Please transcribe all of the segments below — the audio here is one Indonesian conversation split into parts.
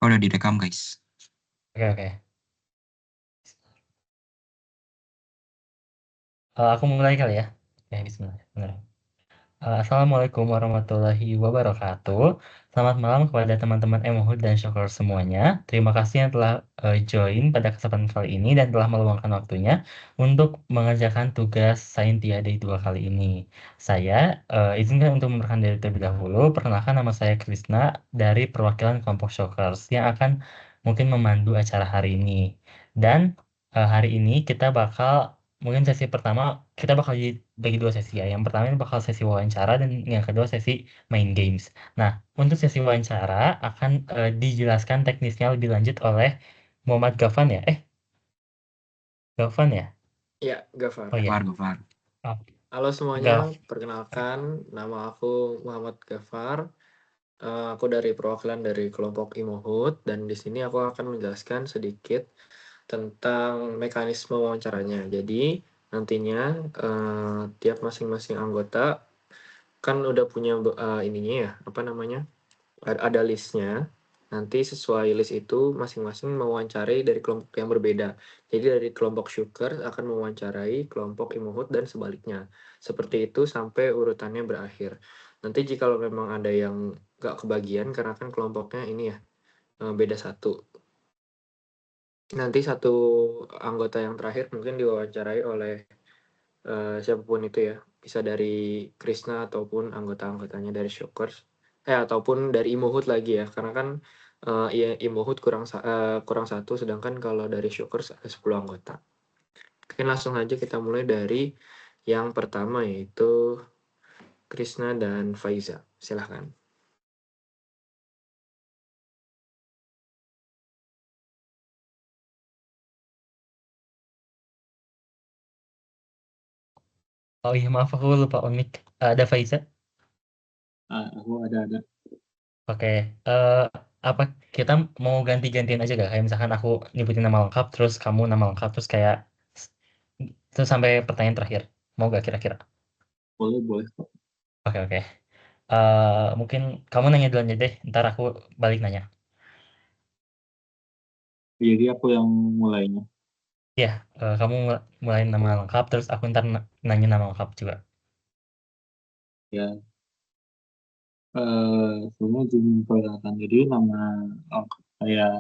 udah direkam, guys. Oke. Aku mulai kali ya. Bismillahirrahmanirrahim. Assalamualaikum warahmatullahi wabarakatuh. Selamat malam kepada teman-teman Emohud dan Syokor semuanya. Terima kasih yang telah join pada kesempatan kali ini dan telah meluangkan waktunya untuk mengerjakan tugas Saintia Day 2 kali ini. Saya izinkan untuk memperkenalkan diri terlebih dahulu. Perkenalkan, nama saya Krisna dari perwakilan kelompok Syokers yang akan mungkin memandu acara hari ini. Dan hari ini kita mungkin sesi pertama kita bakal bagi 2 sesi ya. Yang pertama ini bakal sesi wawancara dan yang kedua sesi main games. Nah, untuk sesi wawancara akan dijelaskan teknisnya lebih lanjut oleh Muhammad Gafan ya. Gafan ya? Ya, Gafar. Oh iya. Gafar. Oh, Halo semuanya, perkenalkan nama aku Muhammad Gafar. Aku dari perwakilan dari kelompok Imohud dan di sini aku akan menjelaskan sedikit tentang mekanisme wawancaranya. Jadi nantinya tiap masing-masing anggota kan udah punya ininya ya, ada listnya. Nanti sesuai list itu masing-masing mewawancarai dari kelompok yang berbeda. Jadi dari kelompok Syukur akan mewawancarai kelompok Imohud dan sebaliknya. Seperti itu sampai urutannya berakhir. Nanti jika memang ada yang nggak kebagian karena kan kelompoknya ini ya beda satu. Nanti satu anggota yang terakhir mungkin diwawancarai oleh siapapun itu ya. Bisa dari Krisna ataupun anggota-anggotanya dari Syukur. Ataupun dari Imohud lagi ya. Karena kan Imohud kurang satu, sedangkan kalau dari Syukur ada 10 anggota. Oke, langsung aja kita mulai dari yang pertama yaitu Krisna dan Faiza. Silahkan. Oh iya, maaf aku lupa unik. Ada Faiza? Aku ada. Oke, apa kita mau ganti-gantian aja gak? Kayak misalkan aku nyebutin nama lengkap, terus kamu nama lengkap, terus kayak terus sampai pertanyaan terakhir. Mau gak kira-kira? Boleh kok. Oke. Mungkin kamu nanya dulu aja deh, ntar aku balik nanya. Jadi aku yang mulainya. Ya, kamu mulai nama lengkap, terus aku ntar nanya nama lengkap juga. Ya. Semua izin memperkenalkan diri, nama lengkap saya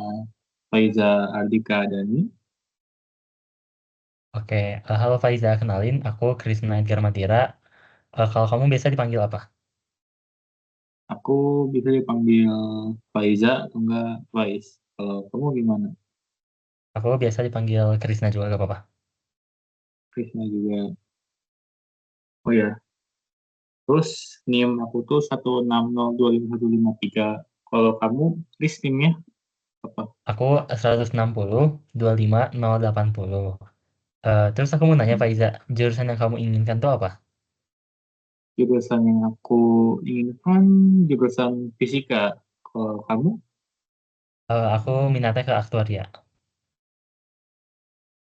Faiza Ardika Adani. Oke, halo Faiza, kenalin aku Krisna Edgar Madira. Kalau kamu biasa dipanggil apa? Aku bisa dipanggil Faiza atau enggak Faiz. Kalau kamu gimana? Aku biasa dipanggil Krisna juga, gak apa-apa. Krisna juga. Oh ya. Terus NIM aku tuh 160255153. Kalau kamu, Kris NIM-nya apa? Aku 160-25-080. Terus aku mau nanya Faiza, jurusan yang kamu inginkan tuh apa? Jurusan yang aku inginkan jurusan fisika. Kalau kamu? Aku minatnya ke aktuaria.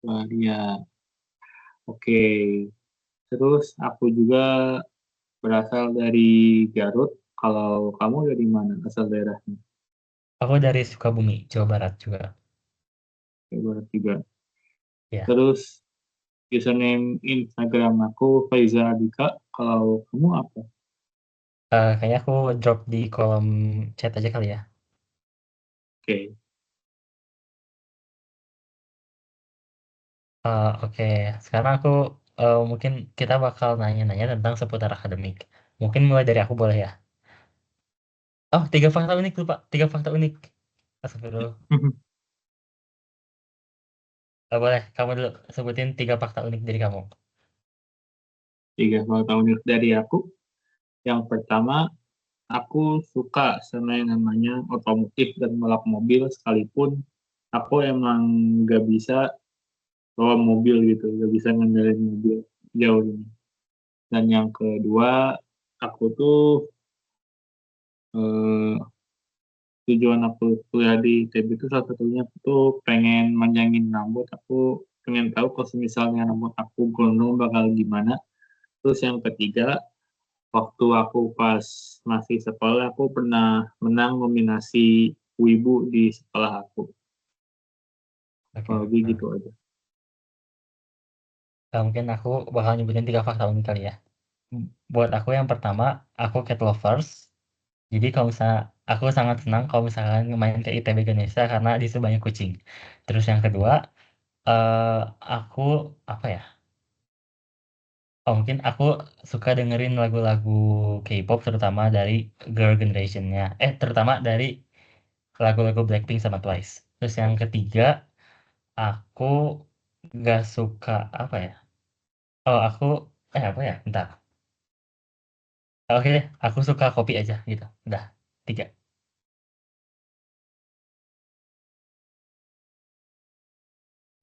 Wah, ya. Oke. Terus aku juga berasal dari Garut. Kalau kamu dari mana asal daerahnya? Aku dari Sukabumi, Jawa Barat juga. Dari Barat juga. Ya. Terus username Instagram aku Faiza Adika. Kalau kamu apa? Kayaknya aku drop di kolom chat aja kali ya. Oke. Oke. Sekarang aku mungkin kita bakal nanya-nanya tentang seputar akademik. Mungkin mulai dari aku boleh ya? Oh, 3 fakta unik lupa. 3 fakta unik. Astagfirullah. Boleh, kamu dulu sebutin 3 fakta unik dari kamu. 3 fakta unik dari aku. Yang pertama, aku suka sama yang namanya otomotif dan balap mobil, sekalipun aku emang gak bisa bawa mobil gitu, gak bisa ngendalin mobil jauh ini. Dan yang kedua, aku tuh eh, tujuan aku kuliah di ITB itu salah satunya aku tuh pengen manjangin rambut. Aku pengen tahu kalau misalnya rambut aku gondrong bakal gimana. Terus yang ketiga, waktu aku pas masih sekolah aku pernah menang nominasi wibu di sekolah aku. Oke. Kalau gitu aja. Mungkin aku bakal nyebutin 3 fakta unik kali ya. Buat aku yang pertama, aku cat lovers. Jadi kalau misalnya aku sangat senang kalau misalkan main ke ITB Ganesha karena di situ banyak kucing. Terus yang kedua, aku apa ya? Oh mungkin aku suka dengerin lagu-lagu K-pop terutama dari girl generation-nya. Terutama dari lagu-lagu Blackpink sama Twice. Terus yang ketiga, aku nggak suka apa ya? Oh aku apa ya? Bentar. Oke deh, aku suka kopi aja gitu. Udah, 3.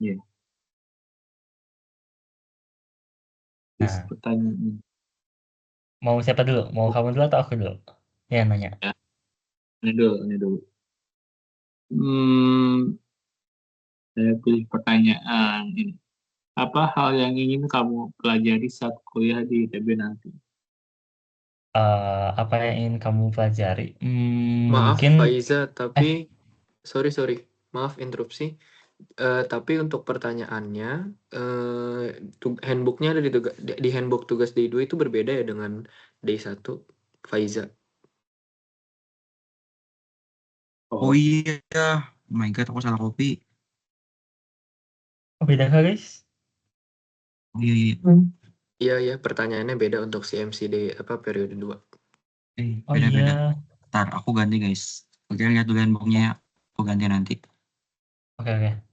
Iya. Terus Nah, pertanyaan mau siapa dulu? Mau kamu dulu atau aku dulu? Ya nanya. ya, ini dulu. Saya pilih pertanyaan ini. Apa hal yang ingin kamu pelajari saat kuliah di ITB nanti? Apa yang ingin kamu pelajari? Maaf Mungkin Faiza, tapi eh sorry, maaf interupsi. Tapi untuk pertanyaannya, handbooknya ada di handbook tugas D2 itu berbeda ya dengan D1, Faiza. Oh iya, oh my god, aku salah kopi. beda kah guys? Oh iya, iya. Iya, pertanyaannya beda untuk CMCD periode 2. Oh Beda-beda. iya. Ntar aku ganti guys. Kalian lihat dulu handbooknya ya. Aku ganti nanti. Oke.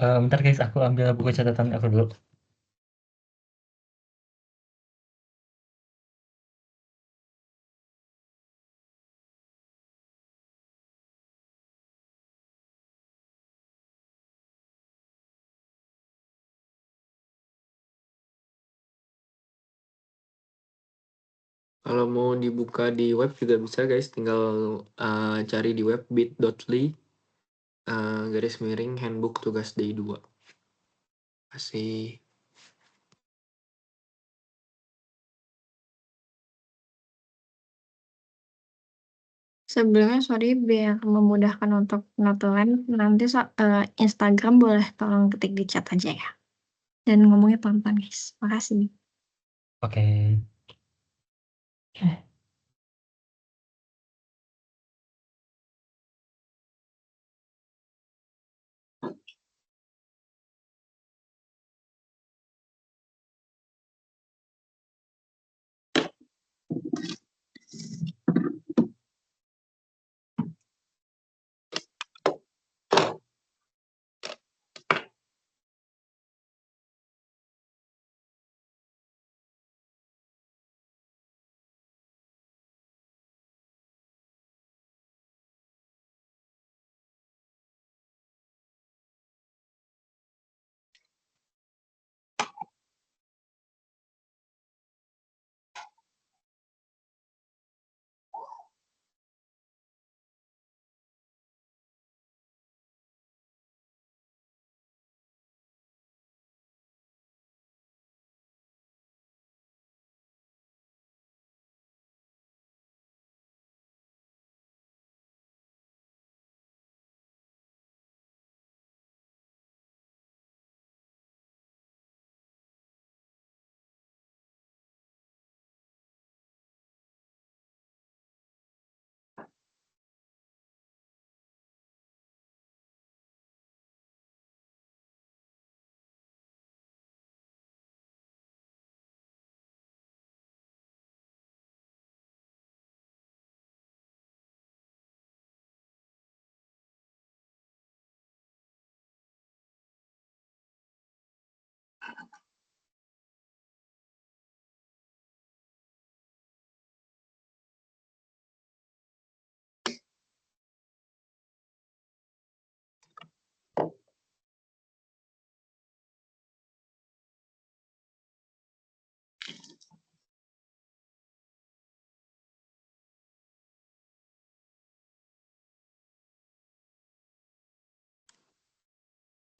Bentar guys, aku ambil buku catatan aku dulu. Kalau mau dibuka di web juga bisa guys, tinggal cari di web bit.ly _handbook tugas D2. Kasih. Sebelumnya, sorry, biar memudahkan untuk notulen, nanti Instagram boleh tolong ketik di chat aja ya. Dan ngomongnya pelan-pelan, guys. Makasih. Oke.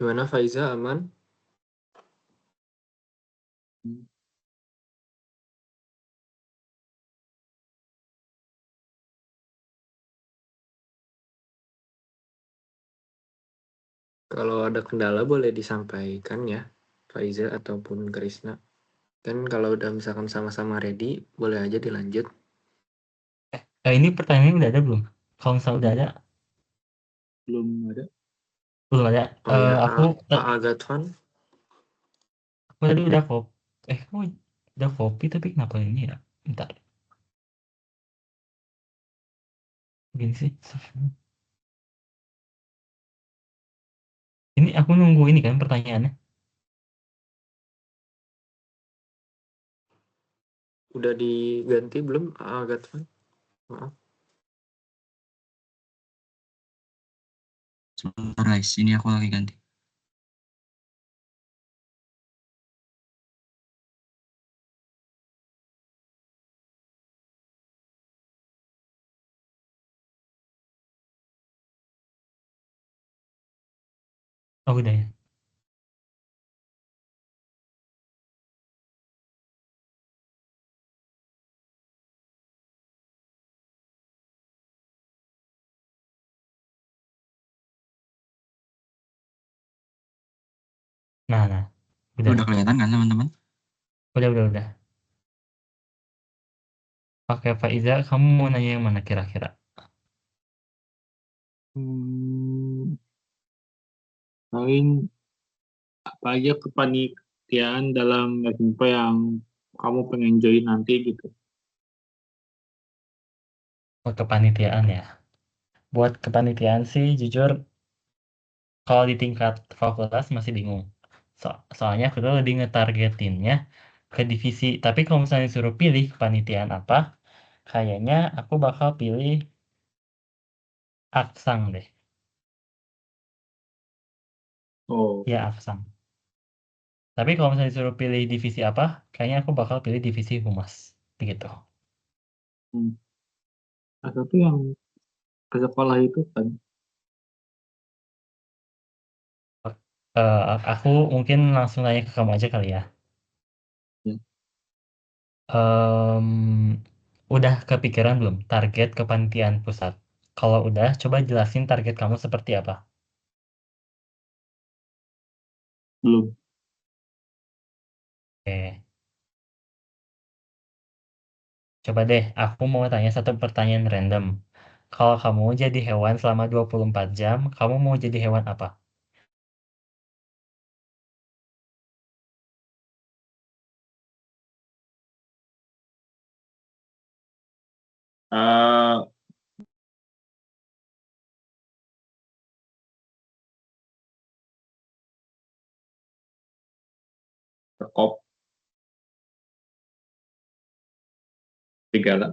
Gimana Faiza, aman? Kalau ada kendala boleh disampaikan ya, Faiza ataupun Krisna. Kan kalau udah misalkan sama-sama ready, boleh aja dilanjut. Ini pertanyaannya udah ada belum? Kalau misalnya udah ada, Belum ada. belum ada. Oh ya, Aku Pak Agatvan. tadi udah copy. Kamu udah copy tapi kenapa ini ya? Bentar. Gini sih. Ini aku nunggu ini kan pertanyaannya. Udah diganti belum, Pak Agatvan? Maaf. Sebentar guys, ini aku lagi ganti. Oh udah ya. Nah. Udah kelihatan kan teman-teman? Udah. Oke, Faiza, kamu mau nanya yang mana kira-kira? Paling apa aja kepanitiaan dalam SMP yang kamu pengen join nanti gitu. Oh, kepanitiaan ya. Buat kepanitiaan sih, jujur, kalau di tingkat fakultas masih bingung. Soalnya aku tuh lebih ngetargetinnya ke divisi. Tapi kalau misalnya disuruh pilih kepanitiaan apa, kayaknya aku bakal pilih Aksang deh. Oh, Ya, Aksang. Tapi kalau misalnya disuruh pilih divisi apa, kayaknya aku bakal pilih divisi Humas. Begitu. ada tuh yang ke sekolah itu kan. Aku mungkin langsung nanya ke kamu aja kali ya. Ya. Udah kepikiran belum target kepanitiaan pusat? Kalau udah, coba jelasin target kamu seperti apa. Belum. Oke. Coba deh, aku mau tanya satu pertanyaan random. Kalau kamu jadi hewan selama 24 jam, kamu mau jadi hewan apa? Eh, Perkop serigala.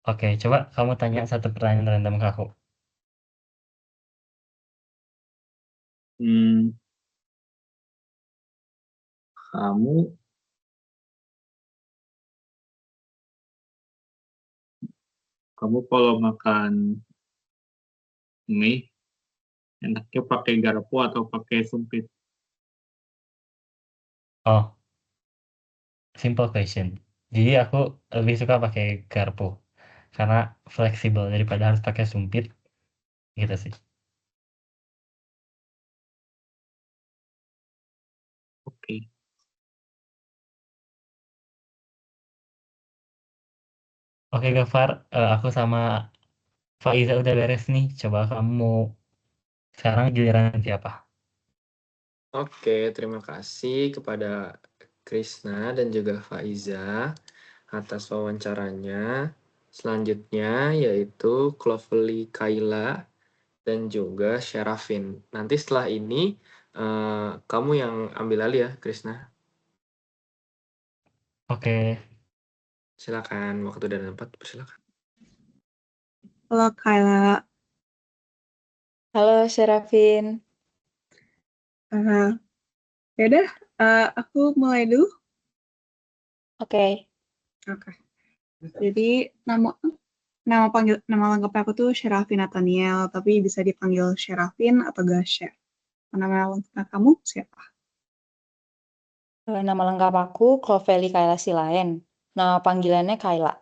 Oke, coba kamu tanya satu pertanyaan random ke aku. Hmm, kamu kalau makan mie enaknya pakai garpu atau pakai sumpit? Oh, simple question. Jadi aku lebih suka pakai garpu. Karena fleksibel daripada harus pakai sumpit. Gitu sih. Oke. Oke, Gafar, aku sama Faiza udah beres nih. Coba kamu sekarang giliran siapa? Oke, terima kasih kepada Krisna dan juga Faiza atas wawancaranya. Selanjutnya yaitu Clovelly Kaila dan juga Syarafin. Nanti setelah ini kamu yang ambil alih ya, Krisna. Oke. Silakan, waktu dan tempat persilakan. Halo Kayla. Halo Serafin. Yaudah, aku mulai dulu. Oke. Oke. Jadi Nama lengkap aku tuh Sherafin Nathaniel, tapi bisa dipanggil Sherafin atau Gasha. Nama lengkap kamu siapa? Nama lengkap aku Clovely Kayla Silaen. Nama panggilannya Kayla.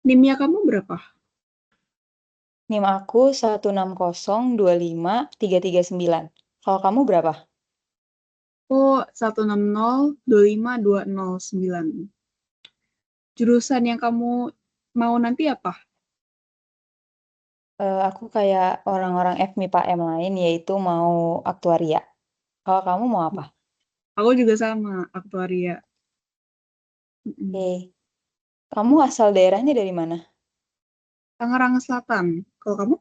NIM-nya kamu berapa? NIM aku 1602539. Kalau kamu berapa? Oh, 1602529. Jurusan yang kamu mau nanti apa? Aku kayak orang-orang FMIPA-M lain, yaitu mau aktuaria. Kalau kamu mau apa? Aku juga sama, aktuaria. Mm-mm. Oke. Kamu asal daerahnya dari mana? Tangerang Selatan. Kalau kamu?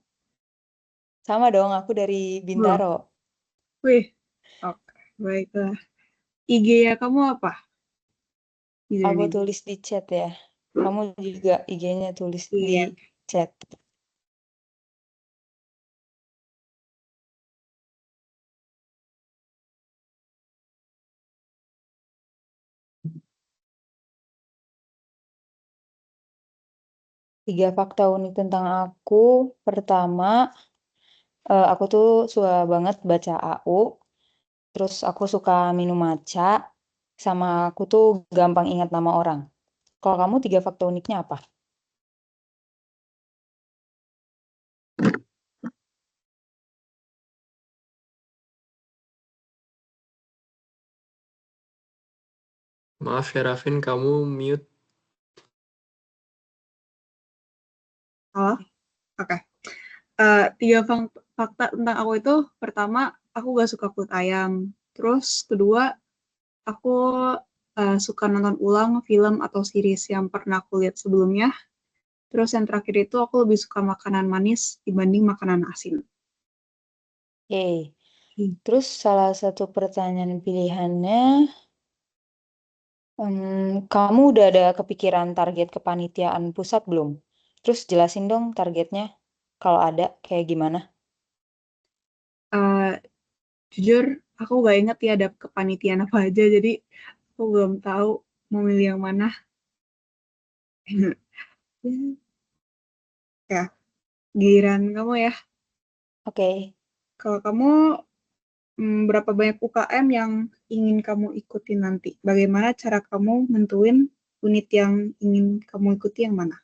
Sama dong, aku dari Bintaro. Wih, oke, baiklah. IG-nya kamu apa? Aku Username. tulis di chat ya. Kamu juga IG-nya tulis di Iya. chat. Tiga fakta unik tentang aku. Pertama, aku tuh suka banget baca AU. Terus aku suka minum matcha. Sama aku tuh gampang ingat nama orang. Kalau kamu tiga fakta uniknya apa? Maaf ya Rafin, kamu mute. Halo? Oke. Tiga fakta tentang aku itu, pertama, aku gak suka kulit ayam. Terus, kedua, aku suka nonton ulang film atau series yang pernah aku lihat sebelumnya. Terus yang terakhir itu, aku lebih suka makanan manis dibanding makanan asin. Oke. Terus salah satu pertanyaan pilihannya, kamu udah ada kepikiran target kepanitiaan pusat belum? Terus jelasin dong targetnya. Kalau ada, kayak gimana? Jujur, aku gak inget ya ada kepanitiaan apa aja, jadi aku belum tahu mau milih yang mana. Ya, giliran kamu ya. Oke. Kalau kamu berapa banyak UKM yang ingin kamu ikuti nanti? Bagaimana cara kamu nentuin unit yang ingin kamu ikuti yang mana?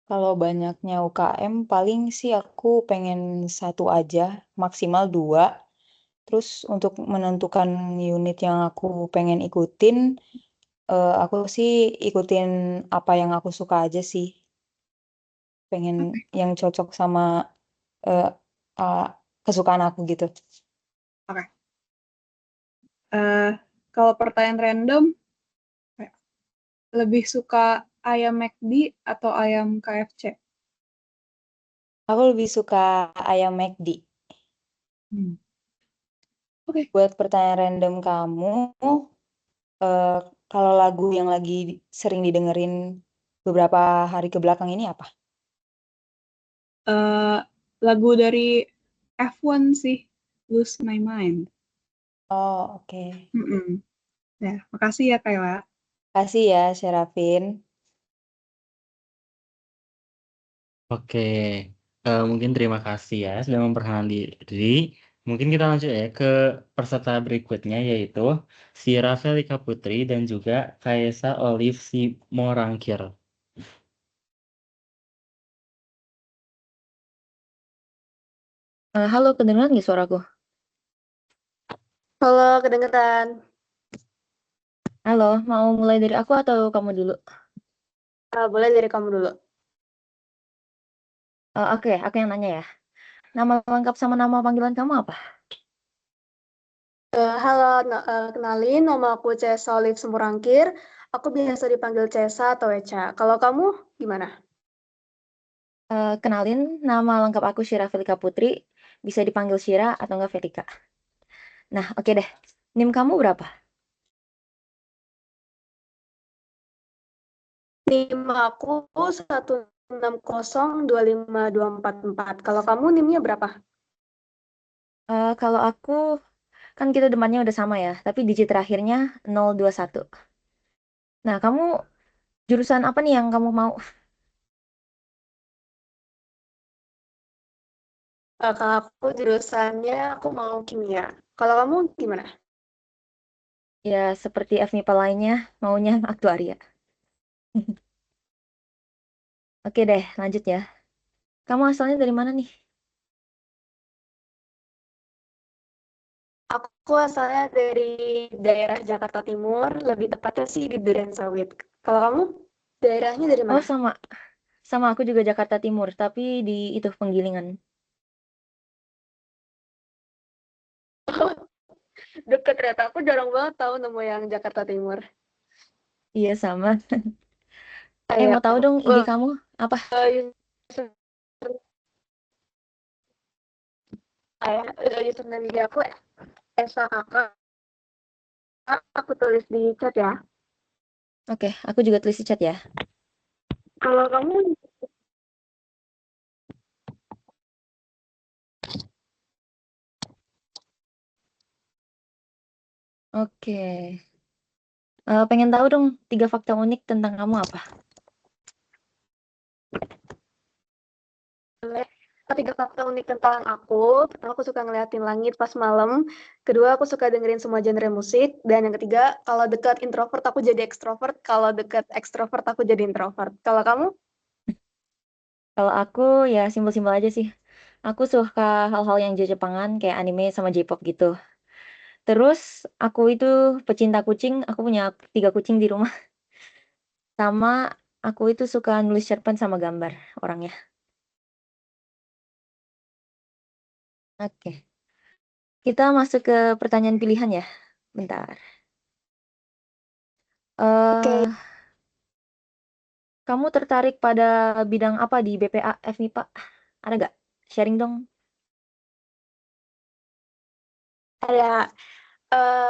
Kalau banyaknya UKM, paling sih aku pengen satu aja, maksimal 2. Terus untuk menentukan unit yang aku pengen ikutin, aku sih ikutin apa yang aku suka aja sih. Pengen yang cocok sama eh, uh, kesukaan aku gitu. Kalau pertanyaan random, lebih suka ayam McD atau ayam KFC? Aku lebih suka ayam McD. Oke. Buat pertanyaan random kamu, eh, kalau lagu yang lagi sering didengerin beberapa hari ke belakang ini apa? Lagu dari F1 sih, Lose My Mind. Oh, oke. Ya, makasih ya Kayla. Kasih ya, Sherafin. Oke, mungkin terima kasih ya sudah memperkenalkan diri. Mungkin kita lanjut ya ke peserta berikutnya yaitu si Rafelika Putri dan juga Kaisa Olive Simorangkir. Halo, kedengeran nggak suaraku? Halo, kedengeran. Halo, mau mulai dari aku atau kamu dulu? Boleh dari kamu dulu. Oke, aku yang nanya ya. Nama lengkap sama nama panggilan kamu apa? Halo, kenalin, nama aku Cesa Olive Semurangkir. Aku biasa dipanggil Cesa atau Eca. Kalau kamu gimana? Kenalin, nama lengkap aku Syira Felika Putri. Bisa dipanggil Syira atau enggak Felika. Nah, oke deh. NIM kamu berapa? NIM aku 160252444. Kalau kamu NIM-nya berapa? Kalau aku, kan kita depannya udah sama ya, tapi digit terakhirnya 021. Nah, kamu Jurusan apa nih yang kamu mau? Kalau aku jurusannya aku mau kimia. Kalau kamu gimana? Ya, seperti FMIPA lainnya, maunya aktuaria. Oke deh, lanjut ya. Kamu asalnya dari mana nih? Aku asalnya dari daerah Jakarta Timur, lebih tepatnya sih di Durensawit. Kalau kamu daerahnya dari Oh, mana? sama. Sama aku juga Jakarta Timur, tapi di itu Penggilingan. Deket ternyata. Aku jarang banget tahu nemu yang Jakarta Timur. Iya, sama. Kayak Mau tahu dong IG kamu apa? username IG aku Esa Kakak. Aku tulis di chat ya. Oke, aku juga tulis di chat ya. Kalau kamu Oke. Pengen tahu dong 3 fakta unik tentang kamu apa? tiga fakta unik tentang aku. Pertama, aku suka ngeliatin langit pas malam. Kedua, aku suka dengerin semua genre musik. Dan yang ketiga, kalau dekat introvert aku jadi ekstrovert. Kalau dekat ekstrovert aku jadi introvert. Kalau kamu? Kalau aku ya simpel-simpel aja sih. Aku suka hal-hal yang Jepangan kayak anime sama J-pop gitu. Terus aku itu pecinta kucing. Aku punya 3 kucing di rumah. Sama aku itu suka nulis cerpen sama gambar orangnya. Oke. Kita masuk ke pertanyaan pilihan ya. Bentar. Oke. Kamu tertarik pada bidang apa di BPA FMIPA? Ada nggak? Sharing dong. Ada.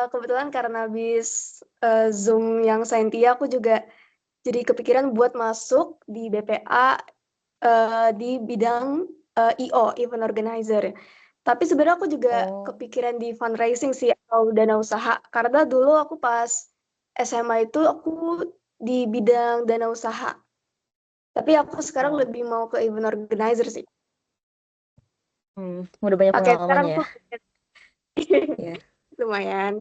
Kebetulan karena habis Zoom yang Saintia, aku juga jadi kepikiran buat masuk di BPA di bidang IO, event organizer. Tapi sebenarnya aku juga kepikiran di fundraising sih atau dana usaha. Karena dulu aku pas SMA itu aku di bidang dana usaha. Tapi aku sekarang lebih mau ke event organizer sih. Udah banyak Oke, pengalaman sekarang ya. aku lumayan.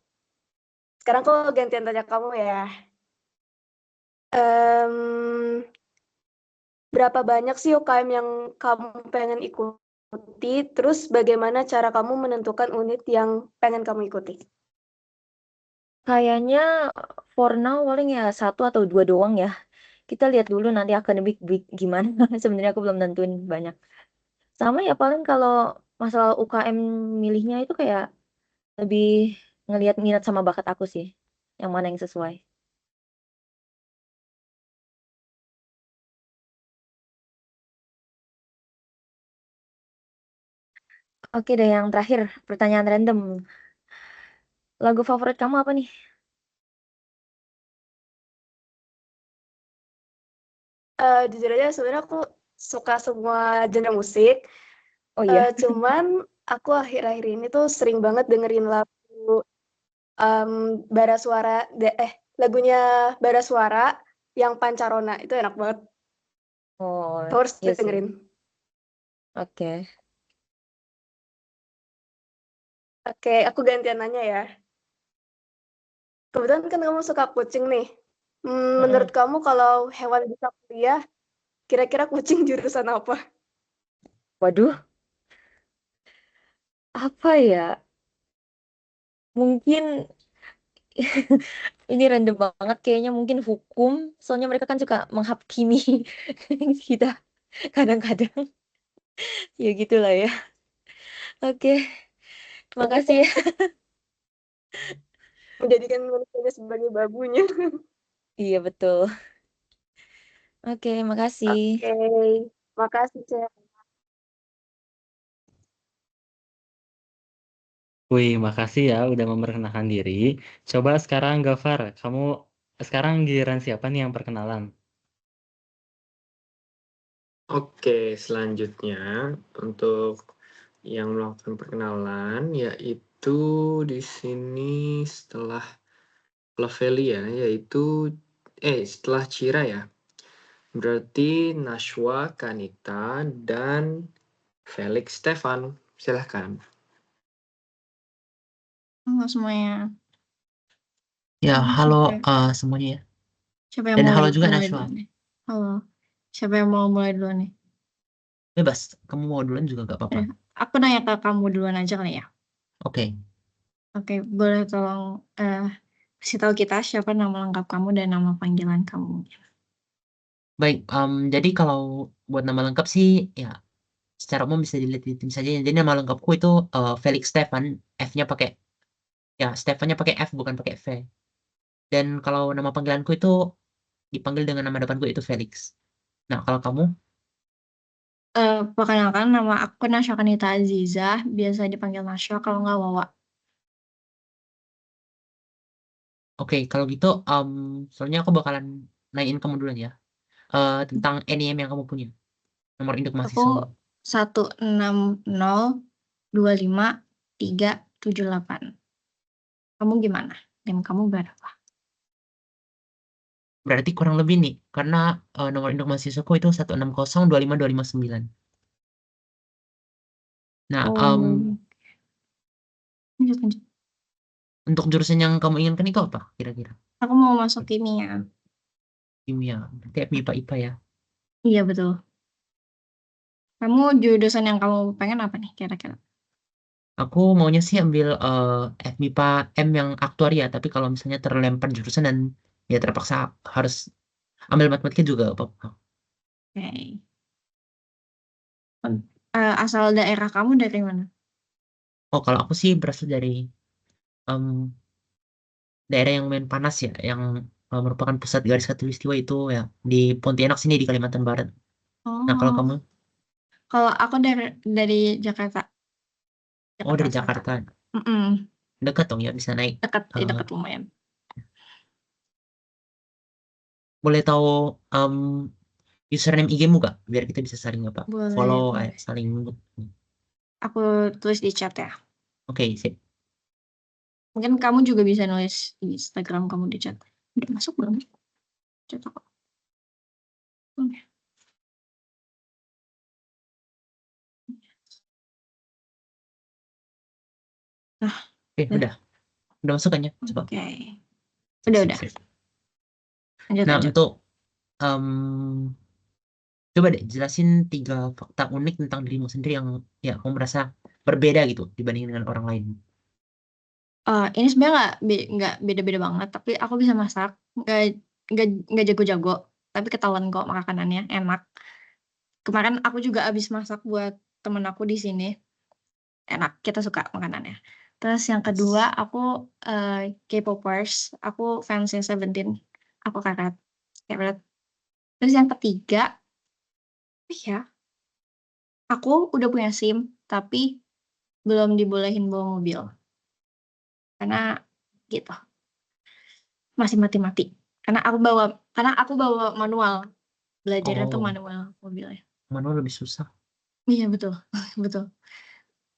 Sekarang aku gantian tanya kamu ya. Berapa banyak sih UKM yang kamu pengen ikuti? Terus bagaimana cara kamu menentukan unit yang pengen kamu ikuti? Kayaknya for now paling ya 1 atau 2 doang ya. Kita lihat dulu nanti akademik gimana. Sebenarnya aku belum tentuin banyak. Sama ya paling kalau masalah UKM milihnya itu kayak lebih ngelihat minat sama bakat aku sih. Yang mana yang sesuai. Oke deh, yang terakhir pertanyaan random. Lagu favorit kamu apa nih? Jujur aja sebenarnya aku suka semua genre musik. Oh iya. Cuman aku akhir-akhir ini tuh sering banget dengerin lagu Bara Suara, lagunya Bara Suara yang Pancarona. Itu enak banget. Oh, Harus iya sih. dengerin. Oke. Oke, aku gantian nanya ya. Kebetulan kan kamu suka kucing nih. Menurut kamu kalau hewan bisa kuliah, kira-kira kucing jurusan apa? Waduh. Apa ya? Mungkin ini random banget kayaknya mungkin hukum. Soalnya mereka kan suka menghakimi kita kadang-kadang. Ya gitulah ya. Oke. Makasih ya. Menjadikan manusianya sebagai babunya. Iya betul. Oke, makasih. Oke, makasih Cek. Wih, makasih ya udah memperkenalkan diri. Coba sekarang Gafar, kamu sekarang giliran siapa nih yang perkenalan? Oke, selanjutnya untuk yang melakukan perkenalan yaitu di sini setelah Lovely ya, yaitu setelah Cira ya. Berarti Nashwa, Kanita, dan Felix Stefan. Silahkan. Halo semuanya. Ya, halo Siapa, semuanya ya. siapa yang Dan mau halo juga mulai Nashwa. dulu nih? Halo. Siapa yang mau mulai dulu nih? Bebas, kamu mau duluan juga gak apa-apa. Aku nanya ke kamu duluan aja kali ya. Oke. Oke, boleh tolong kasih tahu kita siapa nama lengkap kamu dan nama panggilan kamu. Baik, jadi kalau buat nama lengkap sih ya secara umum bisa dilihat di tim saja. Jadi nama lengkapku itu Felix Stefan, F-nya pakai Stefannya pakai F bukan pakai V. Dan kalau nama panggilanku itu dipanggil dengan nama depanku itu Felix. Nah, kalau kamu? Perkenalkan, nama aku Nasya Kanita Azizah, biasa dipanggil Nasya kalau nggak Wawa. Oke, kalau gitu soalnya aku bakalan nanyain kamu duluan ya. Tentang NIM yang kamu punya. Nomor induk Aku mahasiswa. 1602538. Kamu gimana? NIM kamu berapa? Berarti kurang lebih nih, karena nomor induk mahasiswaku itu 160252559. Nah, Lanjut. untuk jurusan yang kamu inginkan itu apa kira-kira? Aku mau masuk kimia. Kimia, berarti MIPA-IPA ya. Iya, betul. Kamu jurusan yang kamu pengen apa nih kira-kira? Aku maunya sih ambil FMIPA M yang aktuaria, tapi kalau misalnya terlempar jurusan dan ya terpaksa harus ambil matematika juga apa-apa. Oke. Asal daerah kamu dari mana? Oh, kalau aku sih berasal dari daerah yang lumayan panas ya, yang merupakan pusat garis khatulistiwa itu ya di Pontianak sini di Kalimantan Barat. Nah, kalau Oh, kamu? kalau aku dari Jakarta. Oh, dari Selatan. Jakarta. Mm-mm. Dekat dong ya, bisa naik. Dekat lumayan. Boleh tahu username IG-mu gak? Biar kita bisa saling Boleh, follow, boleh. saling. Aku tulis di chat ya. Oke, sip. Mungkin kamu juga bisa nulis di Instagram kamu di chat. Udah masuk belum? Chat aku. Oke. Nah, Udah masuk kan ya? Coba. Oke. Udah. Sip. Lanjut. Untuk coba deh jelasin 3 fakta unik tentang dirimu sendiri yang ya kamu merasa berbeda gitu dibanding dengan orang lain. Ini sebenarnya nggak beda-beda banget, tapi aku bisa masak. Nggak jago-jago, tapi ketahuan kok makanannya enak. Kemarin aku juga habis masak buat temen aku di sini. Enak, kita suka makanannya. Terus yang kedua, aku K-popers, aku fansnya Seventeen, aku karet. Terus yang ketiga, aku udah punya SIM, tapi belum dibolehin bawa mobil. Karena gitu, masih mati-mati. Karena aku bawa manual, belajarnya tuh manual mobilnya. Manual lebih susah. Iya, betul. Betul.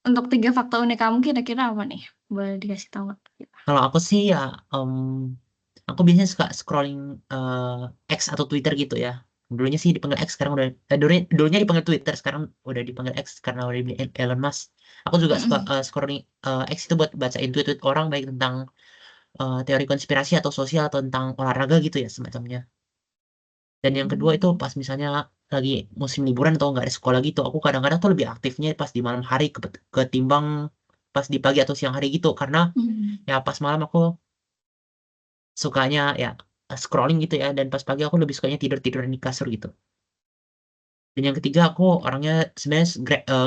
Untuk 3 fakta unik kamu kira-kira apa nih? Boleh dikasih tahu nggak? Kalau aku sih ya, aku biasanya suka scrolling X atau Twitter gitu ya. Dulunya sih dipanggil X, sekarang udah dulunya dipanggil Twitter, sekarang udah dipanggil X karena udah dibeli Elon Musk. Aku juga suka scrolling X itu buat bacain tweet-tweet orang baik tentang teori konspirasi atau sosial atau tentang olahraga gitu ya semacamnya. Dan yang kedua itu pas misalnya lagi musim liburan atau nggak ada sekolah gitu, aku kadang-kadang tuh lebih aktifnya pas di malam hari ketimbang pas di pagi atau siang hari gitu, karena ya pas malam aku sukanya ya scrolling gitu ya, dan pas pagi aku lebih sukanya tidur-tiduran di kasur gitu. Dan yang ketiga aku orangnya sebenarnya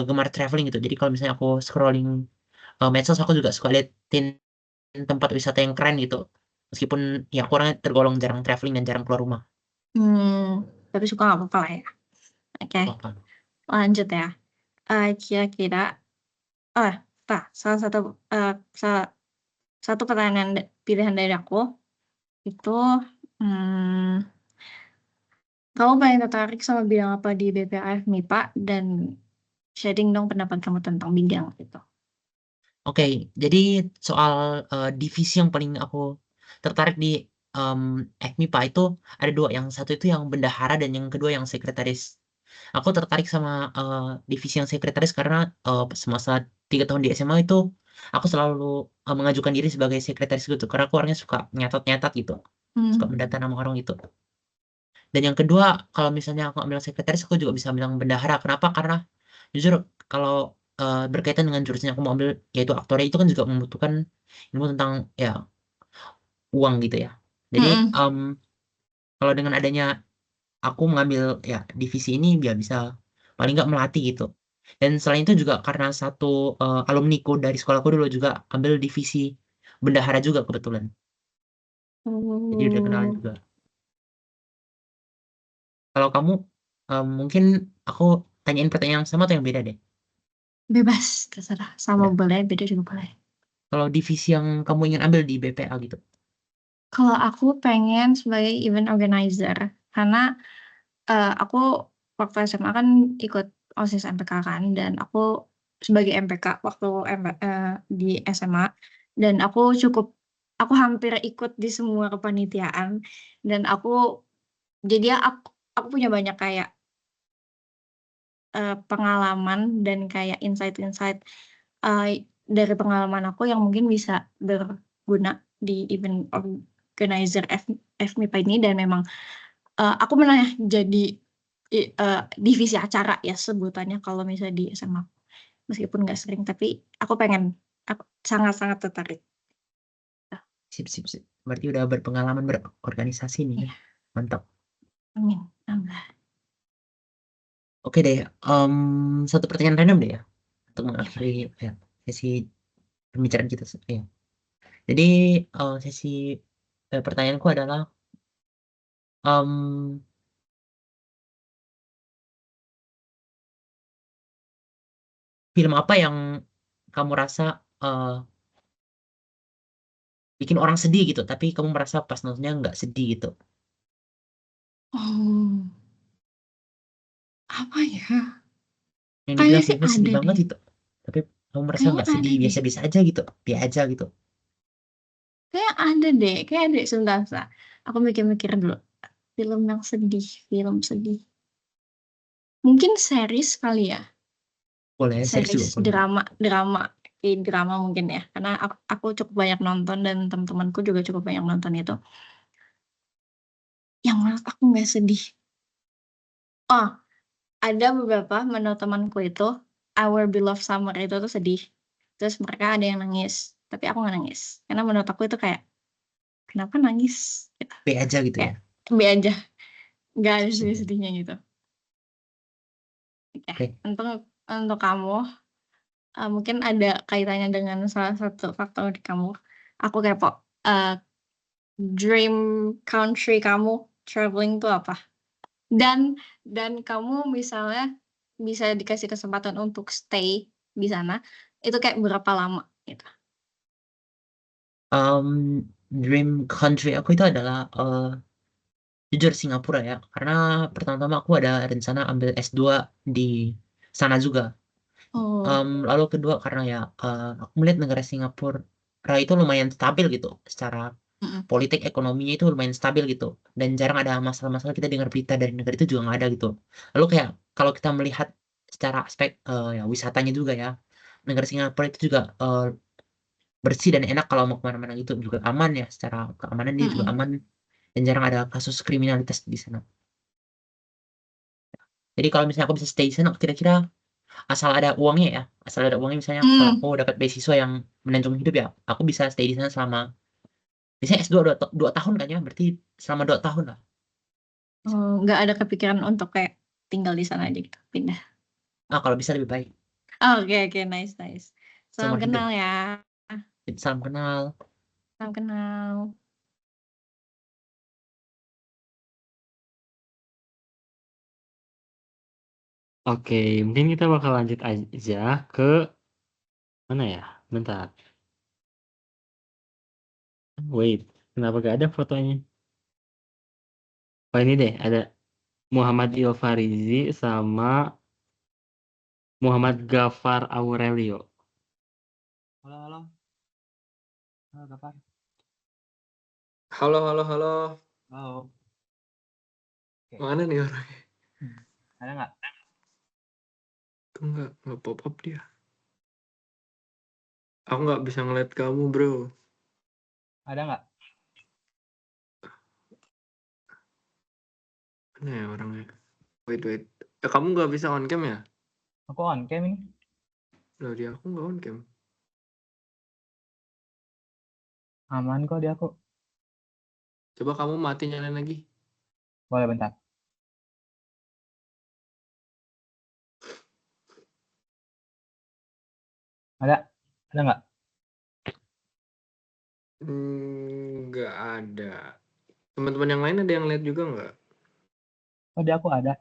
gemar traveling gitu, jadi kalau misalnya aku scrolling medsos aku juga suka liatin tempat wisata yang keren gitu, meskipun ya aku orangnya tergolong jarang traveling dan jarang keluar rumah. Tapi suka nggak apa-apa lah ya. Oke. Lanjut ya. Kira-kira salah satu pertanyaan pilihan dari aku itu kamu paling tertarik sama bidang apa di BPA MIPA, dan sharing dong pendapat kamu tentang bidang itu. Oke, jadi soal divisi yang paling aku tertarik di FMIPA itu ada dua, yang satu itu yang bendahara dan yang kedua yang sekretaris. Aku tertarik sama divisi yang sekretaris karena semasa 3 tahun di SMA itu aku selalu mengajukan diri sebagai sekretaris gitu karena aku orangnya suka nyatat-nyatat gitu, suka mendata nama orang gitu. Dan yang kedua, kalau misalnya aku ambil sekretaris, aku juga bisa bilang bendahara. Kenapa? Karena jujur kalau berkaitan dengan jurusan yang aku mau ambil yaitu aktoria itu kan juga membutuhkan ilmu tentang ya uang gitu ya. Jadi kalau dengan adanya aku mengambil ya divisi ini biar bisa paling nggak melatih gitu. Dan selain itu juga karena satu alumniku dari sekolahku dulu juga ambil divisi bendahara juga kebetulan. Jadi udah kenal Oh, juga. Kalau kamu mungkin aku tanyain pertanyaan yang sama atau yang beda deh. bebas, terserah. Sama Beda. boleh, beda juga boleh. Kalau divisi yang kamu ingin ambil di BPA gitu. Kalau aku pengen sebagai event organizer, karena aku waktu SMA kan ikut OSIS MPK kan, dan aku sebagai MPK waktu di SMA, dan aku hampir ikut di semua kepanitiaan, dan jadi aku punya banyak kayak pengalaman dan kayak insight-insight dari pengalaman aku yang mungkin bisa berguna di event organizer FMIPA ini, dan memang aku pernah jadi divisi acara ya sebutannya kalau misalnya di SMA, meskipun nggak sering, tapi aku sangat-sangat tertarik. Sip. Berarti udah berpengalaman berorganisasi nih. Iya. Mantap. Amin. Amin. Oke deh, satu pertanyaan random deh ya untuk mengakhiri ya, sesi pembicaraan kita. Ya. Jadi sesi pertanyaanku adalah film apa yang kamu rasa bikin orang sedih gitu, tapi kamu merasa pas nontonnya nggak sedih gitu. Oh, apa ya? Yang Kayaknya dibilang sih filmnya sedih ada banget deh. gitu, tapi kamu merasa Kayaknya nggak ada sedih, deh. biasa-biasa aja gitu, biasa aja gitu. Kayak ada deh. Kayak ada sebentar. Aku mikir-mikir dulu. Film yang sedih. Film sedih. Mungkin series kali ya. Boleh, series juga Series boleh. drama mungkin ya. Karena aku cukup banyak nonton dan teman-temanku juga cukup banyak nonton itu. Yang menurut aku nggak sedih. Oh, ada beberapa menurut temanku itu Our Beloved Summer itu tuh sedih. Terus mereka ada yang nangis. Tapi aku nggak nangis. Karena menurut aku itu kayak, kenapa nangis? Gitu. B aja gitu ya. Kayak B aja. Nggak ada Sip. sedih-sedihnya gitu. Oke. Oke. Untuk kamu, mungkin ada kaitannya dengan salah satu faktor di kamu. Aku kepo. Dream country kamu traveling tuh apa? Dan kamu misalnya bisa dikasih kesempatan untuk stay di sana, itu kayak berapa lama gitu? Dream country aku itu adalah jujur Singapura ya, karena pertama-tama aku ada rencana ambil S2 di sana juga. Oh, Lalu kedua karena ya aku melihat negara Singapura itu lumayan stabil gitu secara politik ekonominya itu lumayan stabil gitu, dan jarang ada masalah-masalah kita dengar berita dari negara itu juga nggak ada gitu. Lalu kayak kalau kita melihat secara aspek ya wisatanya juga ya, negara Singapura itu juga bersih dan enak, kalau mau kemana-mana gitu juga aman ya, secara keamanan dia juga aman dan jarang ada kasus kriminalitas di sana. Jadi kalau misalnya aku bisa stay di sana kira-kira asal ada uangnya ya, asal ada uangnya, misalnya kalau aku dapat beasiswa yang menunjang hidup ya, aku bisa stay di sana selama misalnya S2 2 tahun kan ya, berarti selama 2 tahun lah. nggak ada kepikiran untuk kayak tinggal di sana aja gitu, pindah. Kalau bisa lebih baik. Oke, nice. Salam Seumur hidup. kenal ya. Salam kenal. Salam kenal. Oke, mungkin kita bakal lanjut aja ke mana ya? Bentar. Wait, kenapa gak ada fotonya? Oh ini deh, ada Muhammad Ilfarizi sama Muhammad Gafar Aurelio. Halo, Gafar. Halo, halo, halo. Halo. Oke. Mana nih orangnya? Ada nggak? Tuh nggak pop up dia. Aku nggak bisa ngeliat kamu, bro. Ada nggak? Mana ya orangnya? Wait. Kamu nggak bisa on cam ya? Aku on cam ini. Loh, di aku nggak on cam. Aman kok di aku. Coba kamu mati nyalain lagi. Boleh bentar. Ada nggak? Nggak ada. Teman-teman yang lain ada yang lihat juga nggak? Oh, di aku ada.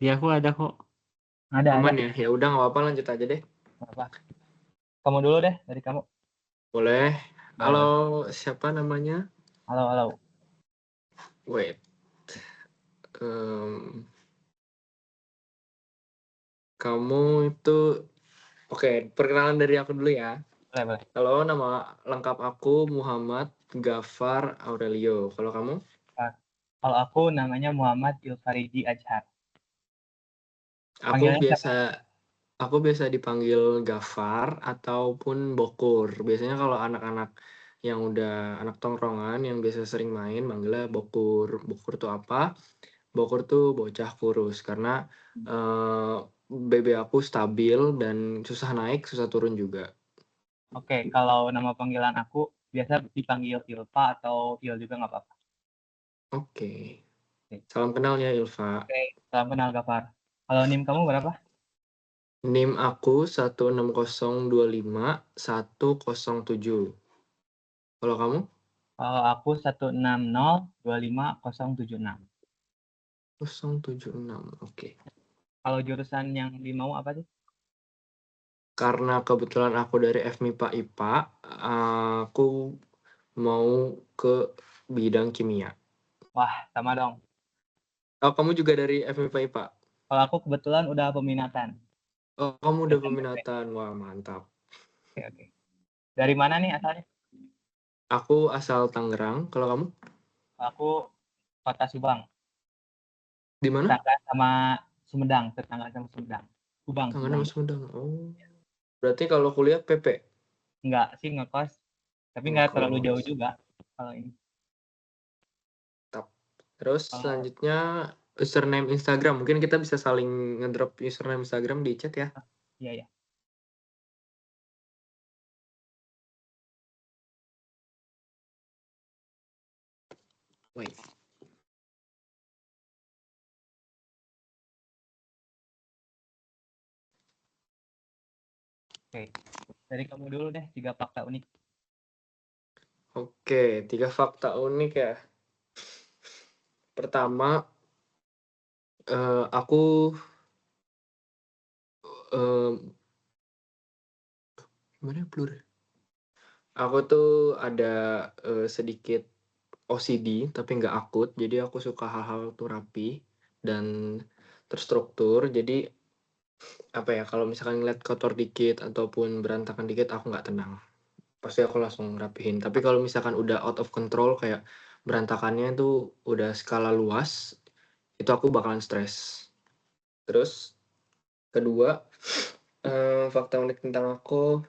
Di aku ada kok. Ada. Aman ya? Ya udah nggak apa-apa, lanjut aja deh. Apa? Kamu dulu deh, dari kamu. Boleh. Boleh. Halo, siapa namanya? Halo. Wait. Kamu itu... Oke, perkenalan dari aku dulu ya. Boleh. Halo, nama lengkap aku Muhammad Gafar Aurelio. Kalau kamu? Kalau aku namanya Muhammad Ilfariji Ajhar. Aku Panggilnya siapa? biasa dipanggil Gafar ataupun Bokur. Biasanya kalau anak-anak yang udah anak tongkrongan yang biasa sering main manggilnya Bokur. Bokur tuh apa? Bokur tuh bocah kurus karena BB aku stabil dan susah naik, susah turun juga. Oke, kalau nama panggilan aku biasa dipanggil Ilva atau Il juga nggak apa-apa. Oke. Salam kenal ya Ilva. Oke, salam kenal Gafar. Kalau NIM kamu berapa? NIM aku 16025-107. Kalau kamu? Kalau aku 16025-076. 076, oke. Kalau jurusan yang dimau apa sih? Karena kebetulan aku dari FMIPA IPA, aku mau ke bidang kimia. Wah, sama dong. Oh, kamu juga dari FMIPA IPA? Kalau aku kebetulan udah peminatan. Oh, kamu udah peminatan. Wah, mantap. Oke. Dari mana nih asalnya? Aku asal Tangerang. Kalau kamu? Aku Kota Subang. Di mana? Tetangga sama Sumedang. Subang. Tangerang sama Sumedang. Oh. Berarti kalau kuliah PP? Enggak sih, ngekos. Tapi nggak terlalu jauh juga kalau ini. Terus selanjutnya username Instagram. Mungkin kita bisa saling ngedrop username Instagram di chat ya. Iya. Wait. Oke. Dari kamu dulu deh, 3 fakta unik. Oke, 3 fakta unik ya. Pertama, aku gimana blur? Aku tuh ada sedikit OCD tapi nggak akut, jadi aku suka hal-hal tuh rapi dan terstruktur. Jadi apa ya, kalau misalkan ngeliat kotor dikit ataupun berantakan dikit aku nggak tenang. Pasti aku langsung rapihin. Tapi kalau misalkan udah out of control kayak berantakannya itu udah skala luas, itu aku bakalan stres. Terus kedua, fakta unik tentang aku,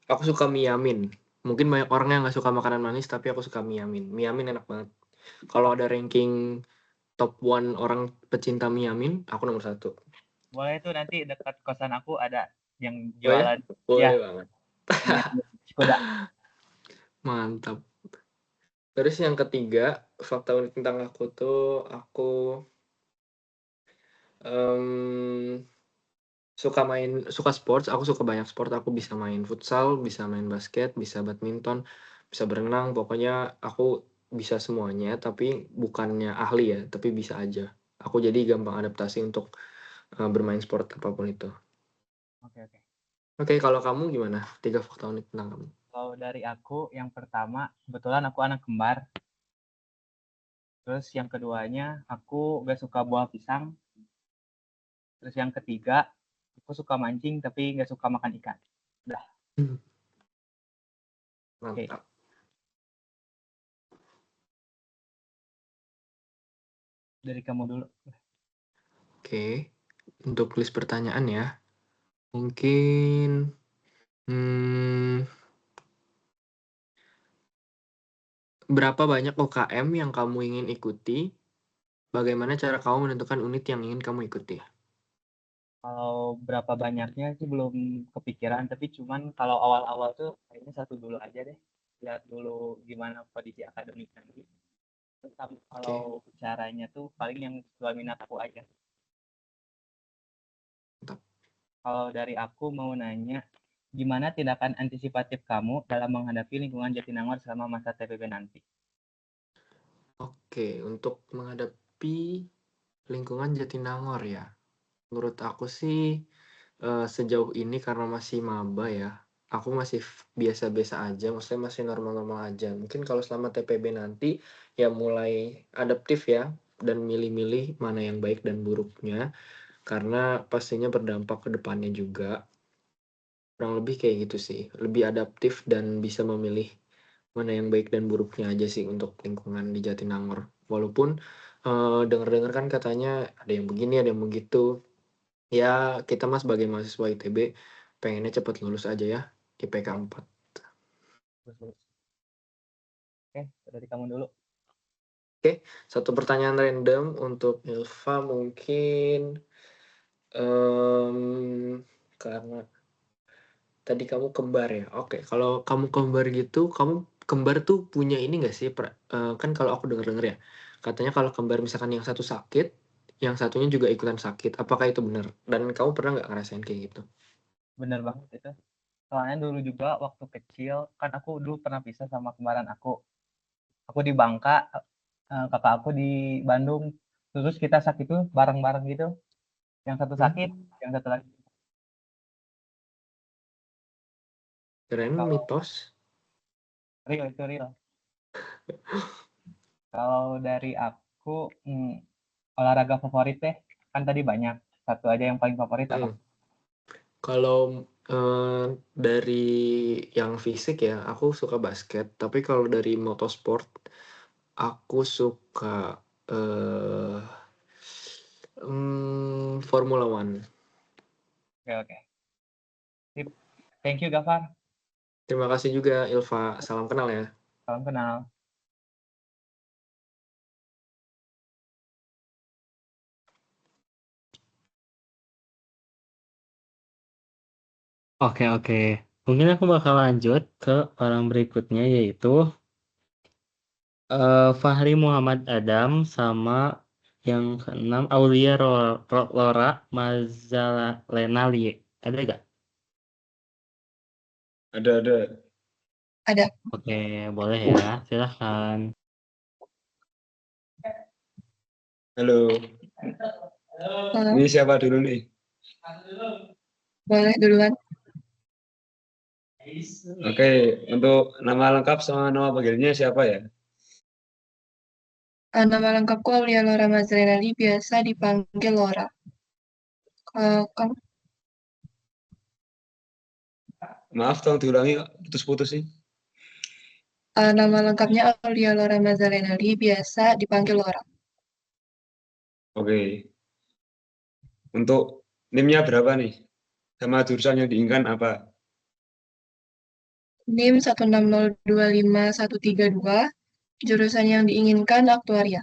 aku suka mie yamin. Mungkin banyak orang yang nggak suka makanan manis, tapi aku suka mie yamin. Mie yamin enak banget. Kalau ada ranking top 1 orang pecinta mie yamin, aku nomor 1. Boleh tuh nanti dekat kosan aku ada yang Oh ya? jualan. Boleh banget. Kuda. Mantap. Terus yang ketiga, fakta unik tentang aku tuh, aku suka sports. Aku suka banyak sport. Aku bisa main futsal, bisa main basket, bisa badminton, bisa berenang. Pokoknya aku bisa semuanya, tapi bukannya ahli ya, tapi bisa aja. Aku jadi gampang adaptasi untuk bermain sport apapun itu. Oke, kalau kamu gimana? 3 fakta unik tentang kamu. Kalau dari aku, yang pertama, kebetulan aku anak kembar. Terus yang keduanya, aku gak suka buah pisang. Terus yang ketiga, aku suka mancing tapi gak suka makan ikan. Udah. Mantap. Dari kamu dulu. Oke, untuk list pertanyaan ya. Mungkin berapa banyak UKM yang kamu ingin ikuti? Bagaimana cara kamu menentukan unit yang ingin kamu ikuti? Kalau berapa banyaknya sih belum kepikiran, tapi cuman kalau awal-awal tuh kayaknya satu dulu aja deh. Lihat dulu gimana kondisi akademik nanti. Tapi kalau caranya tuh paling yang sesuai minat aku aja. Mantap. Kalau dari aku mau nanya, gimana tindakan antisipatif kamu dalam menghadapi lingkungan Jatinangor selama masa TPB nanti? Oke, untuk menghadapi lingkungan Jatinangor ya. Menurut aku sih sejauh ini karena masih maba ya, aku masih biasa-biasa aja, maksudnya masih normal-normal aja. Mungkin kalau selama TPB nanti ya mulai adaptif ya dan milih-milih mana yang baik dan buruknya karena pastinya berdampak ke depannya juga. Kurang lebih kayak gitu sih, lebih adaptif dan bisa memilih mana yang baik dan buruknya aja sih untuk lingkungan di Jatinangor. Walaupun dengar-dengar kan katanya ada yang begini, ada yang begitu. Ya, kita mah sebagai mahasiswa ITB pengennya cepat lulus aja ya, IPK 4. Oke, dari kamu dulu. Oke, satu pertanyaan random untuk Ilva mungkin karena tadi kamu kembar ya. Oke, kalau kamu kembar gitu, kamu kembar tuh punya ini nggak sih? Kan kalau aku denger-denger ya, katanya kalau kembar misalkan yang satu sakit, yang satunya juga ikutan sakit. Apakah itu benar? Dan kamu pernah nggak ngerasain kayak gitu? Bener banget itu. Soalnya dulu juga waktu kecil, kan aku dulu pernah pisah sama kembaran aku. Aku di Bangka, kakak aku di Bandung. Terus kita sakit tuh bareng-bareng gitu. Yang satu sakit, yang satu lagi. Keren mitos. Real, itu real. Kalau dari aku, olahraga favorit deh. Kan tadi banyak. Satu aja yang paling favorit apa? Kalau dari yang fisik ya, aku suka basket. Tapi kalau dari motorsport, aku suka Formula One. Oke. Sip. Thank you, Gafar. Terima kasih juga, Ilva. Salam kenal ya. Salam kenal. Oke. Mungkin aku bakal lanjut ke orang berikutnya yaitu Fahri Muhammad Adam sama yang keenam Aulia Laura Mazzalena Lie. Ada gak? Ada. Ada. Oke, boleh ya. Silahkan. Halo. Ini siapa dulu nih? Boleh duluan. Oke, untuk nama lengkap sama nama panggilannya siapa ya? Nama lengkapku Aulia Laura Mazrenali, biasa dipanggil Laura. Kamu? Maaf, tolong diulangi, putus-putus sih. Nama lengkapnya Aulia Laura Mazrenali, biasa dipanggil Laura. Oke. Untuk NIM-nya berapa nih? Sama jurusan yang diinginkan apa? NIM 160253132, jurusan yang diinginkan aktuaria.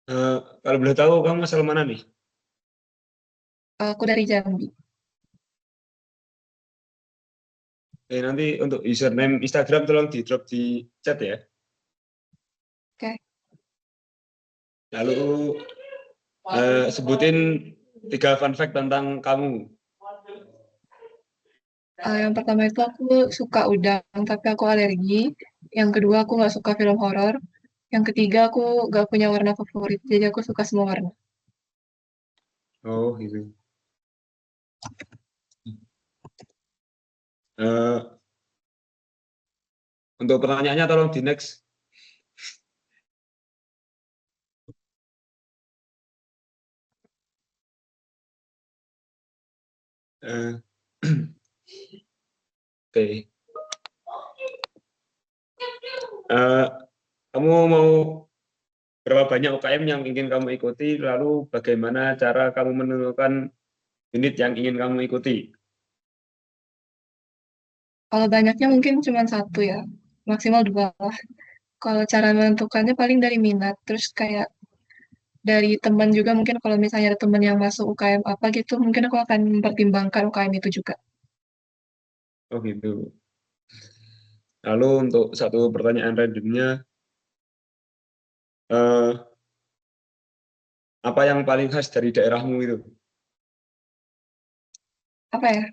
Kalau boleh tahu, kamu asal mana nih? Aku dari Jambi. Nanti untuk username Instagram tolong di drop di chat ya. Oke. Lalu sebutin 3 fun fact tentang kamu. Yang pertama itu aku suka udang, tapi aku alergi. Yang kedua aku nggak suka film horor. Yang ketiga aku nggak punya warna favorit, jadi aku suka semua warna. Oh, gitu. Untuk pertanyaannya tolong di next. Oke. Kamu mau berapa banyak UKM yang ingin kamu ikuti, lalu bagaimana cara kamu menentukan unit yang ingin kamu ikuti? Kalau banyaknya mungkin cuma satu ya, maksimal 2 lah. Kalau cara menentukannya paling dari minat, terus kayak dari teman juga mungkin kalau misalnya ada teman yang masuk UKM apa gitu, mungkin aku akan mempertimbangkan UKM itu juga. Oh gitu. Lalu untuk satu pertanyaan randomnya, eh, apa yang paling khas dari daerahmu itu? Apa ya?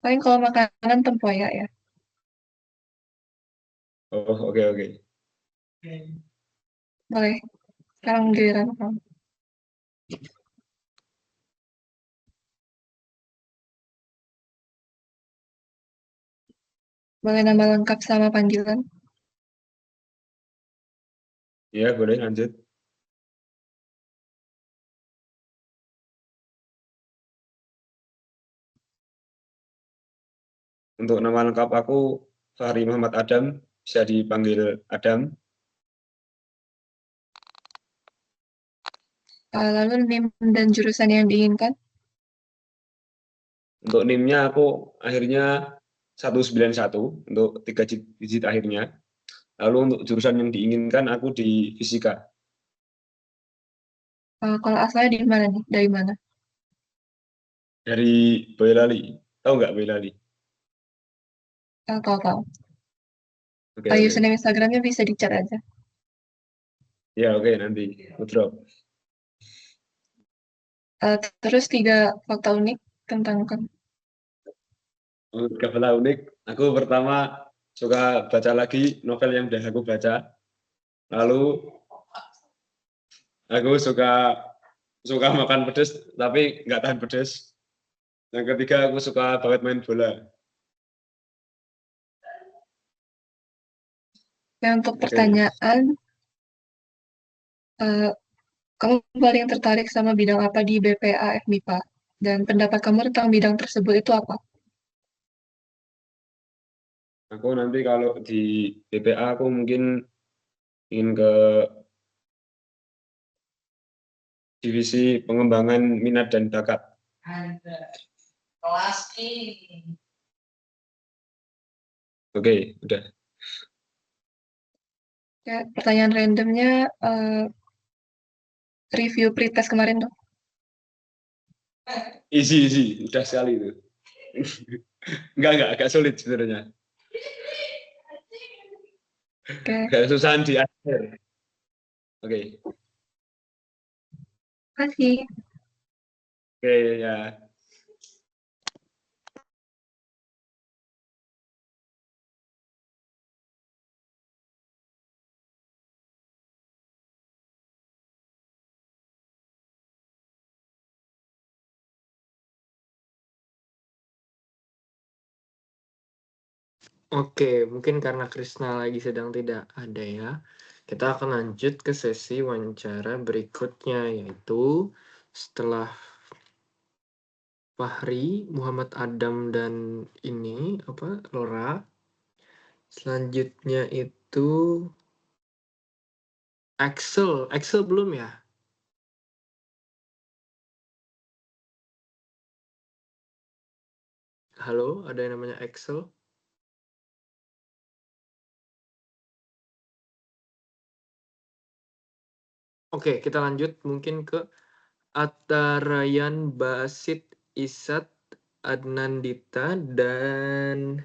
Paling kalau makanan tempoyak ya. Oh oke oke. Boleh. Sekarang giliran kamu. Boleh nama lengkap sama panggilan. Ya boleh lanjut. Untuk nama lengkap aku Fahri Muhammad Adam, bisa dipanggil Adam. Lalu NIM dan jurusan yang diinginkan. Untuk NIM-nya aku akhirnya 191 untuk 3 digit akhirnya. Lalu untuk jurusan yang diinginkan aku di fisika. Kalau asalnya di mana nih? Dari mana? Dari Boyolali. Tahu nggak Boyolali? Tahu. Oke, oke. Username Instagramnya bisa dicat aja. Ya oke, nanti aku drop. Terus 3 fakta unik tentang kamu. Untuk fakta unik, aku pertama suka baca lagi novel yang udah aku baca. Lalu aku suka makan pedas tapi nggak tahan pedas. Yang ketiga aku suka banget main bola. Untuk Oke. pertanyaan, kamu paling tertarik sama bidang apa di BPA FMIPA? Dan pendapat kamu tentang bidang tersebut itu apa? Aku nanti kalau di BPA aku mungkin ingin ke divisi pengembangan minat dan bakat. Oke, udah. Ya, pertanyaan randomnya, review pretest kemarin dong. Easy, udah sekali itu. Enggak, agak sulit sebenarnya. Oke. Agak susahan di akhir. Oke. Kasih. Oke, ya. Oke, mungkin karena Krisna lagi sedang tidak ada ya. Kita akan lanjut ke sesi wawancara berikutnya, yaitu setelah Fahri, Muhammad Adam, dan Lora. Selanjutnya itu Axel belum ya? Halo, ada yang namanya Axel? Oke, kita lanjut mungkin ke Atarayan Basit Isat Adnandita dan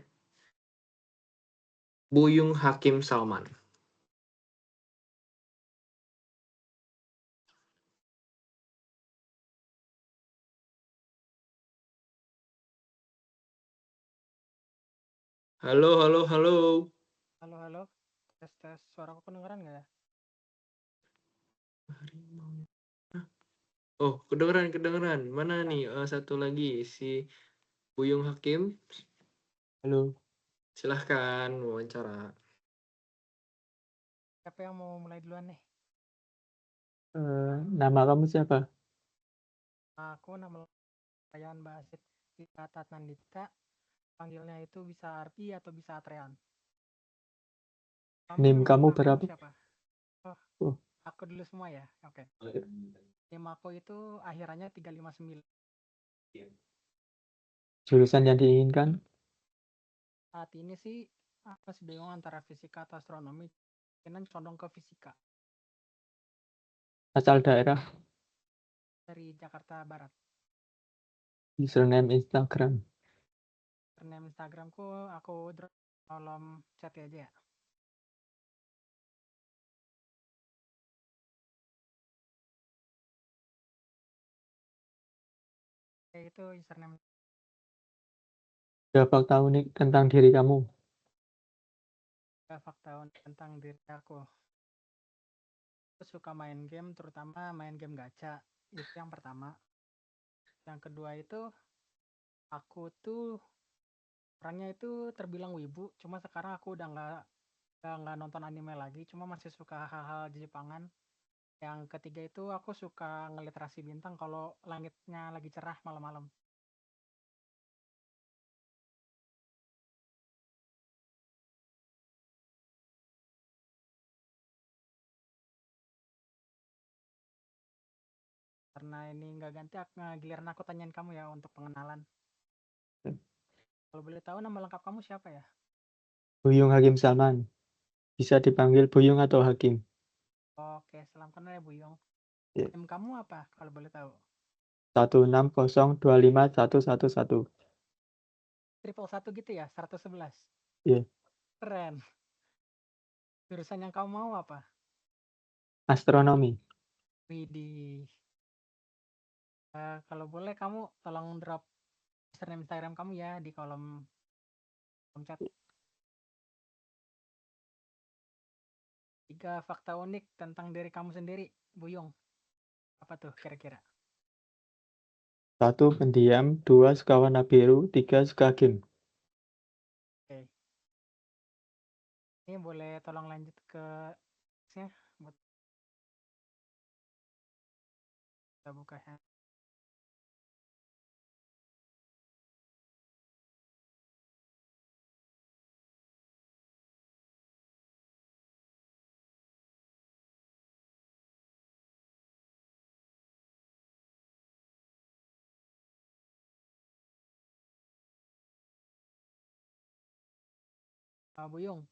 Buyung Hakim Salman. Halo. Halo. Tes. Suaraku kedengeran nggak ya? Oh, kedengeran. Mana nih satu lagi si Buyung Hakim? Halo. Silahkan wawancara. Siapa yang mau mulai duluan nih? Nama kamu siapa? Aku nama Ryan Basit. Fisika Tatnandita, panggilnya itu bisa Arpi atau bisa Atrean. NIM kamu nama berapa? siapa? Oh, Oh, aku dulu semua ya. Oke. NIM aku itu akhirannya 359. jurusan yang diinginkan? Saat ini sih aku masih bingung antara fisika atau astronomi. Kemungkinan condong ke fisika Asal daerah? dari Jakarta Barat. Username Instagram? Username Instagramku aku drop kolom chat aja ya. Oke, itu username. Ada fakta unik tentang diri kamu? Fakta tentang diri aku. Aku suka main game, terutama main game gacha. Itu yang pertama. Yang kedua itu aku tuh orangnya itu terbilang wibu, cuma sekarang aku udah nggak nonton anime lagi, cuma masih suka hal-hal Jepangan. Yang ketiga itu aku suka ngeliat rasi bintang kalau langitnya lagi cerah malam-malam. Karena ini nggak ganti, giliran aku tanyain kamu ya untuk pengenalan. Kalau boleh tahu nama lengkap kamu siapa ya? Buyung Hakim Salman. Bisa dipanggil Buyung atau Hakim. Oke, salam kenal ya Buyung. Ya. NIM kamu apa kalau boleh tahu? 160251111. 111 gitu ya? 111? Iya. Keren. Jurusan yang kamu mau apa? Astronomi. Widih. Kalau boleh kamu tolong drop username Instagram kamu ya di kolom chat. 3 fakta unik tentang diri kamu sendiri, Buyung. Apa tuh kira-kira? 1 pendiam, 2 suka warna biru, 3 suka game. Oke. Ini boleh tolong lanjut ke buat kita buka ya. Buyung.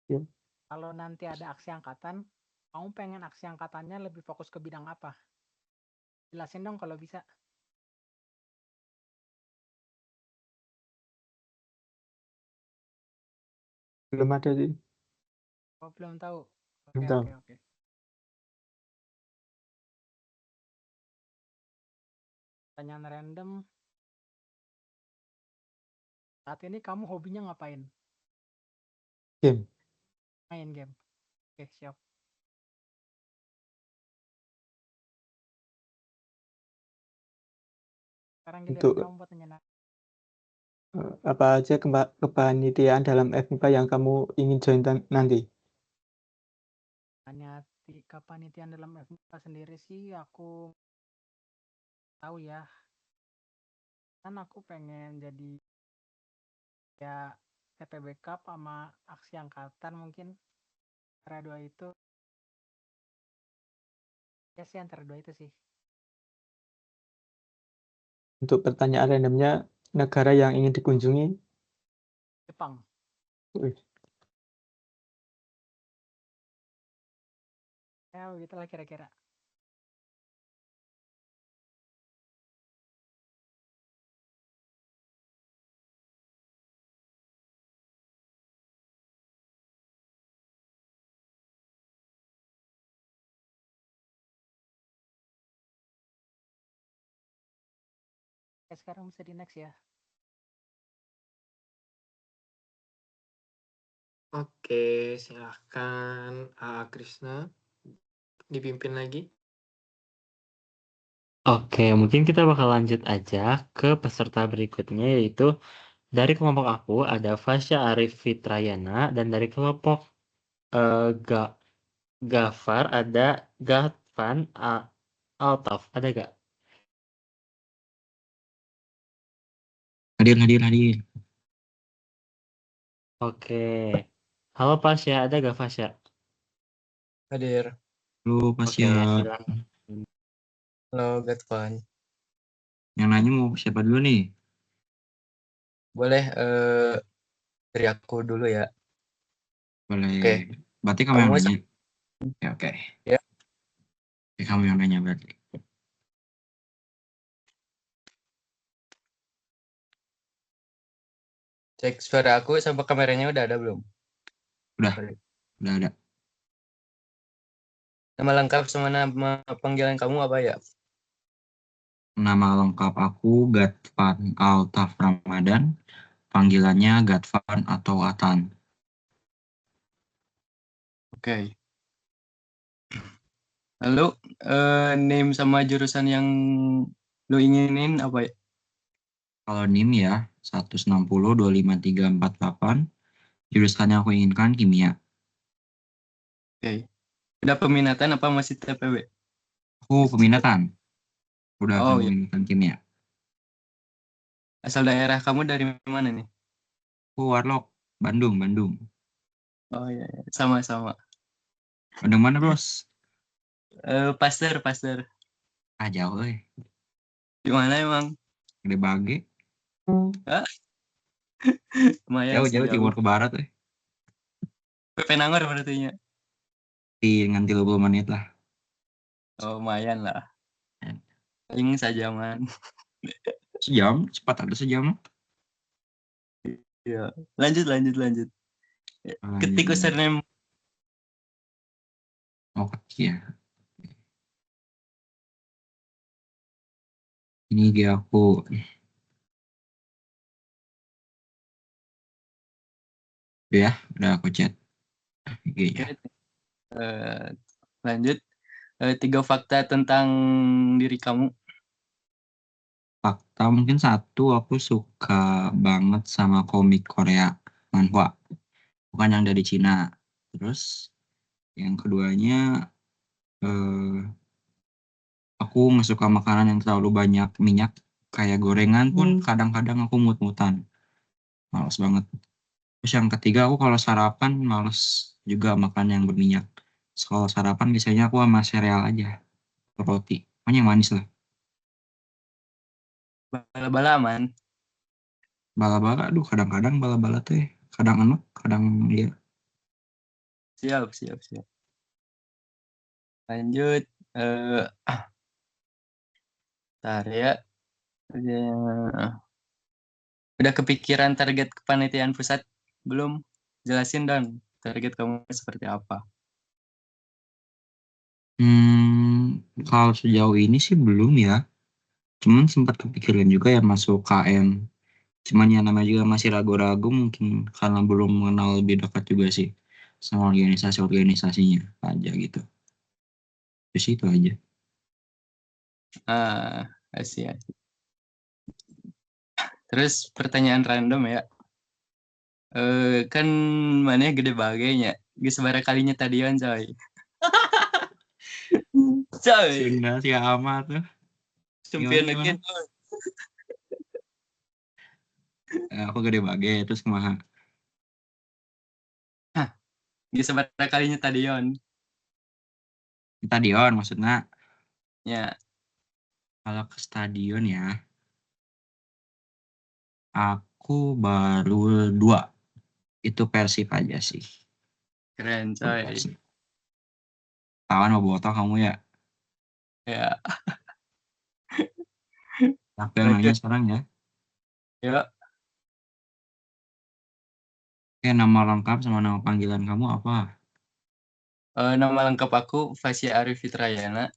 Ya. Kalau nanti ada aksi angkatan, kamu pengen aksi angkatannya lebih fokus ke bidang apa? Jelasin dong kalau bisa. Belum ada sih. Oh, belum tahu. Belum tahu. Oke. Pertanyaan random. Saat ini kamu hobinya ngapain? Game. Main game. Oke, siap. Sekarang giliran Untuk kamu buat nanya. apa aja kepanitiaan dalam FMIPA yang kamu ingin join nanti? Kepanitiaan dalam FMIPA sendiri sih aku tahu ya. Kan aku pengen jadi ya TPB Cup sama aksi angkatan mungkin. Antara dua itu. Ya sih antara dua itu sih. Untuk pertanyaan randomnya, negara yang ingin dikunjungi? Jepang. Ya begitulah kira-kira. Sekarang bisa di next ya. Oke, silahkan Krishna dipimpin lagi. Oke, mungkin kita bakal lanjut aja ke peserta berikutnya, yaitu dari kelompok aku ada Fasya Arif Fitrayana, dan dari kelompok Gafar ada Gatvan Altaf. Ada gak? Hadir. Oke. Halo Pasya, ada gak Pasya? Hadir. Lu Oke, Pasya. silakan. Halo, Gatvan. Yang nanya mau siapa dulu nih? Boleh dari aku dulu ya. Boleh. Oke. Berarti kamu yang nanya. Oke. Ya. Oke, kamu yang nanya berarti. Cek suara aku sama kameranya udah ada belum? Udah ada. Nama lengkap sama nama panggilan kamu apa ya? Nama lengkap aku Gatvan Altaf Ramadan. Panggilannya Gatvan atau Atan. Oke. Lalu name sama jurusan yang lu inginin apa ya? Kalau NIM ya 160 25348. Jurusan yang aku inginkan kimia. Oke. Udah peminatan apa masih TPW? Aku peminatan. Udah Oh, aku peminatan kimia. Asal daerah kamu dari mana nih? Aku Warlock, Bandung. Oh iya, sama-sama. Bandung mana, Bos? Pasteur. Ah, jauh euy. Di mana emang? Gede Bage. Hah? Lumayan sih, Jauh timur ke barat euy. Penangor berarti nya. Dengan 30 menit lah. Oh, lumayan lah. Paling sejaman. Sejam, cepat ada sejam. Iya. Lanjut. Ketik username. Oh, iya. Ini dia aku. Udah aku chat. IG-nya. Lanjut. 3 fakta tentang diri kamu. Fakta mungkin satu, aku suka banget sama komik Korea, manhwa. Bukan yang dari Cina. Terus yang keduanya aku nggak suka makanan yang terlalu banyak minyak. Kayak gorengan pun kadang-kadang aku mut-mutan. Males banget. Terus yang ketiga, aku kalau sarapan males juga makan yang berminyak. Kalau sarapan biasanya aku sama sereal aja. Roti. Pokoknya yang manis lah. Bala-bala aman. Bala-bala, aduh kadang-kadang bala-bala tuh kadang enak, kadang iya. Siap. Lanjut. Bentar ya. Udah kepikiran target kepanitiaan pusat? Belum? Jelasin dong. Target kamu seperti apa? Kalau sejauh ini sih belum ya. Cuman sempat kepikiran juga ya masuk KM. Cuman ya namanya juga masih ragu-ragu mungkin karena belum mengenal lebih dekat juga sih sama organisasinya aja gitu. Terus itu aja. Asik. Terus pertanyaan random ya. Kan mana gede bagainya. Geus sabaraha kalinya tadian coy. Sunda si amat tuh. Sumpian Gimana? Aku gede bage terus kumaha? Geus sabaraha kalinya tadion. Stadion maksudnya? Ya. Kalau ke stadion ya, aku baru 2. Itu Persib aja sih. Keren coy. Tawan mau botoh kamu ya? Ya. Aku yang nanya sekarang ya. Ya. Oke, nama lengkap sama nama panggilan kamu apa? Nama lengkap aku Fasya Arif Fitrayana.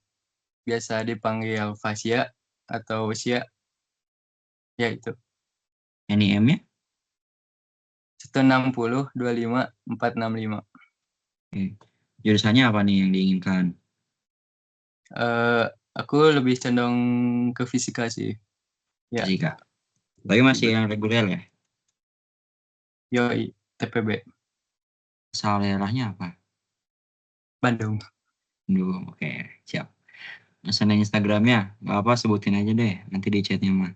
Biasa dipanggil Fasya atau Sia. Ya itu. NIM-nya? 160 25 465. Oke. Jurusannya apa nih yang diinginkan? Aku lebih condong ke fisika sih. Ya. Fisika. Tapi masih yang reguler ya? Yoi, TPB. Asal daerahnya apa? Bandung. Oke, siap. Pesan Instagramnya, nggak apa sebutin aja deh, nanti di chatnya mah.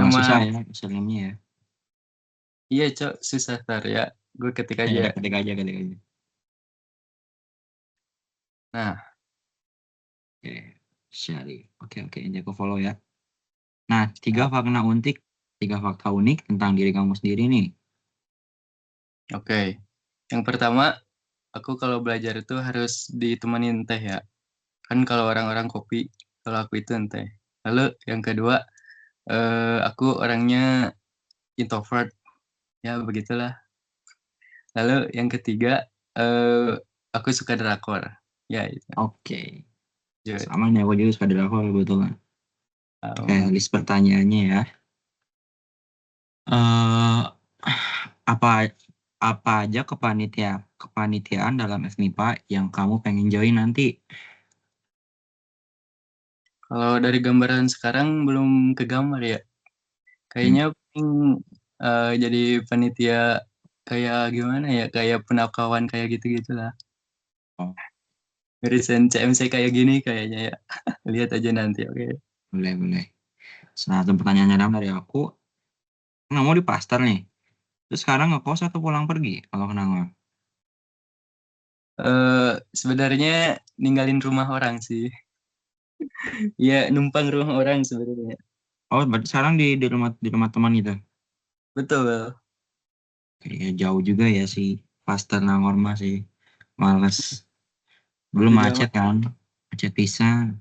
Emang Sama susah ya username-nya ya. iya, Cok, susah tar ya. Gue ketik aja. Ya, ketik aja. Nah, Oke, Syari. Oke, ini aku follow ya. Nah, 3 fakta unik tentang diri kamu sendiri nih. oke. Yang pertama, aku kalau belajar itu harus ditemenin teh ya. Kan kalau orang-orang kopi, kalau aku itu teh. Lalu yang kedua, aku orangnya introvert. Ya, begitulah. Lalu yang ketiga, aku suka drakor. Ya, itu. Oke. Lanjut. Sama nih, aku juga suka drakor kebetulan. Oke, list pertanyaannya ya. Apa aja kepanitiaan dalam FMIPA yang kamu pengen join nanti? Kalau dari gambaran sekarang belum kegambar ya. Kayaknya pengen jadi panitia kayak gimana ya, kayak penakawan kayak gitu-gitulah. Oh. Barisan CMC kayak gini kayaknya ya. Lihat aja nanti, oke. Boleh. Satu pertanyaannya dari aku. Nggak mau di pasar nih. Terus sekarang ngekos atau pulang pergi kalau kenapa? Sebenarnya ninggalin rumah orang sih. Ya, numpang rumah orang sebenarnya. Oh, berarti sekarang di rumah teman gitu? Betul. Kayak jauh juga ya sih. Pasar Nangor masih males. Belum Jadi macet kan? Macet pisang.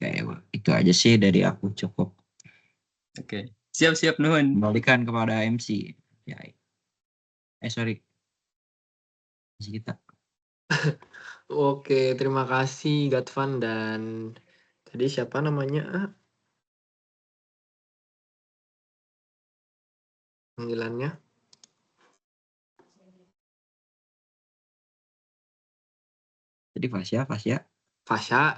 Kayak itu aja sih dari aku cukup. Oke. Siap nuhun. Kembalikan kepada MC. Ya. Sorry. MC kita. Oke, terima kasih Gatvan dan tadi siapa namanya? Panggilannya? Jadi Fasya. Fasya,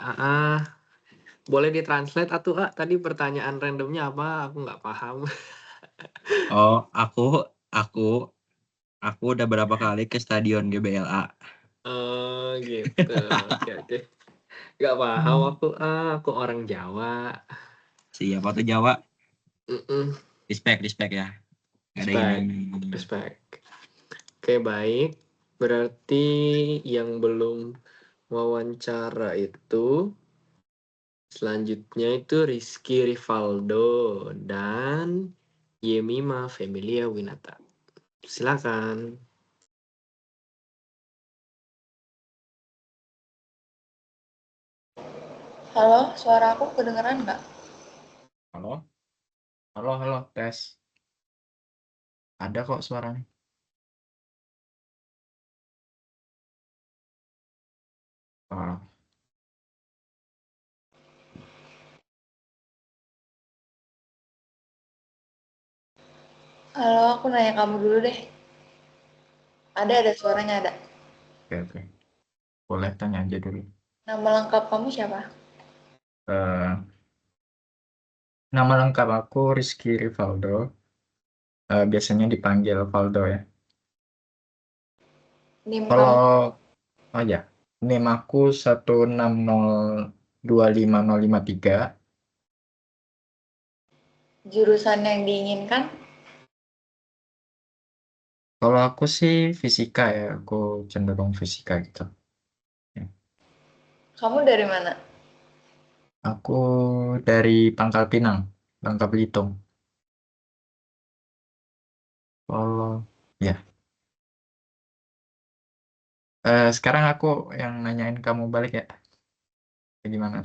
boleh ditranslate atau tadi pertanyaan randomnya apa? Aku nggak paham. Oh, aku udah berapa kali ke stadion GBLA. Oh, gitu. Oke. Nggak paham aku orang Jawa. Siapa tuh Jawa? Respect ya. Gak ada ini. Respect. Oke, baik. Berarti yang belum wawancara itu selanjutnya itu Rizky Rivaldo dan Yemima Femilia Winata. Silakan. Halo, suara aku kedengeran nggak? Halo, tes. Ada kok suaranya. Halo, aku nanya kamu dulu deh. Ada suaranya ada. Oke. Boleh tanya aja dulu. Nama lengkap kamu siapa? Nama lengkap aku Rizky Rivaldo. Biasanya dipanggil Valdo ya. NIM kamu Kalau NIM aku 1602553. jurusan yang diinginkan? Kalau aku sih fisika ya, aku cenderung fisika gitu. Kamu dari mana? Aku dari Pangkal Pinang, Bangka Belitung. Sekarang aku yang nanyain kamu balik ya. Gimana?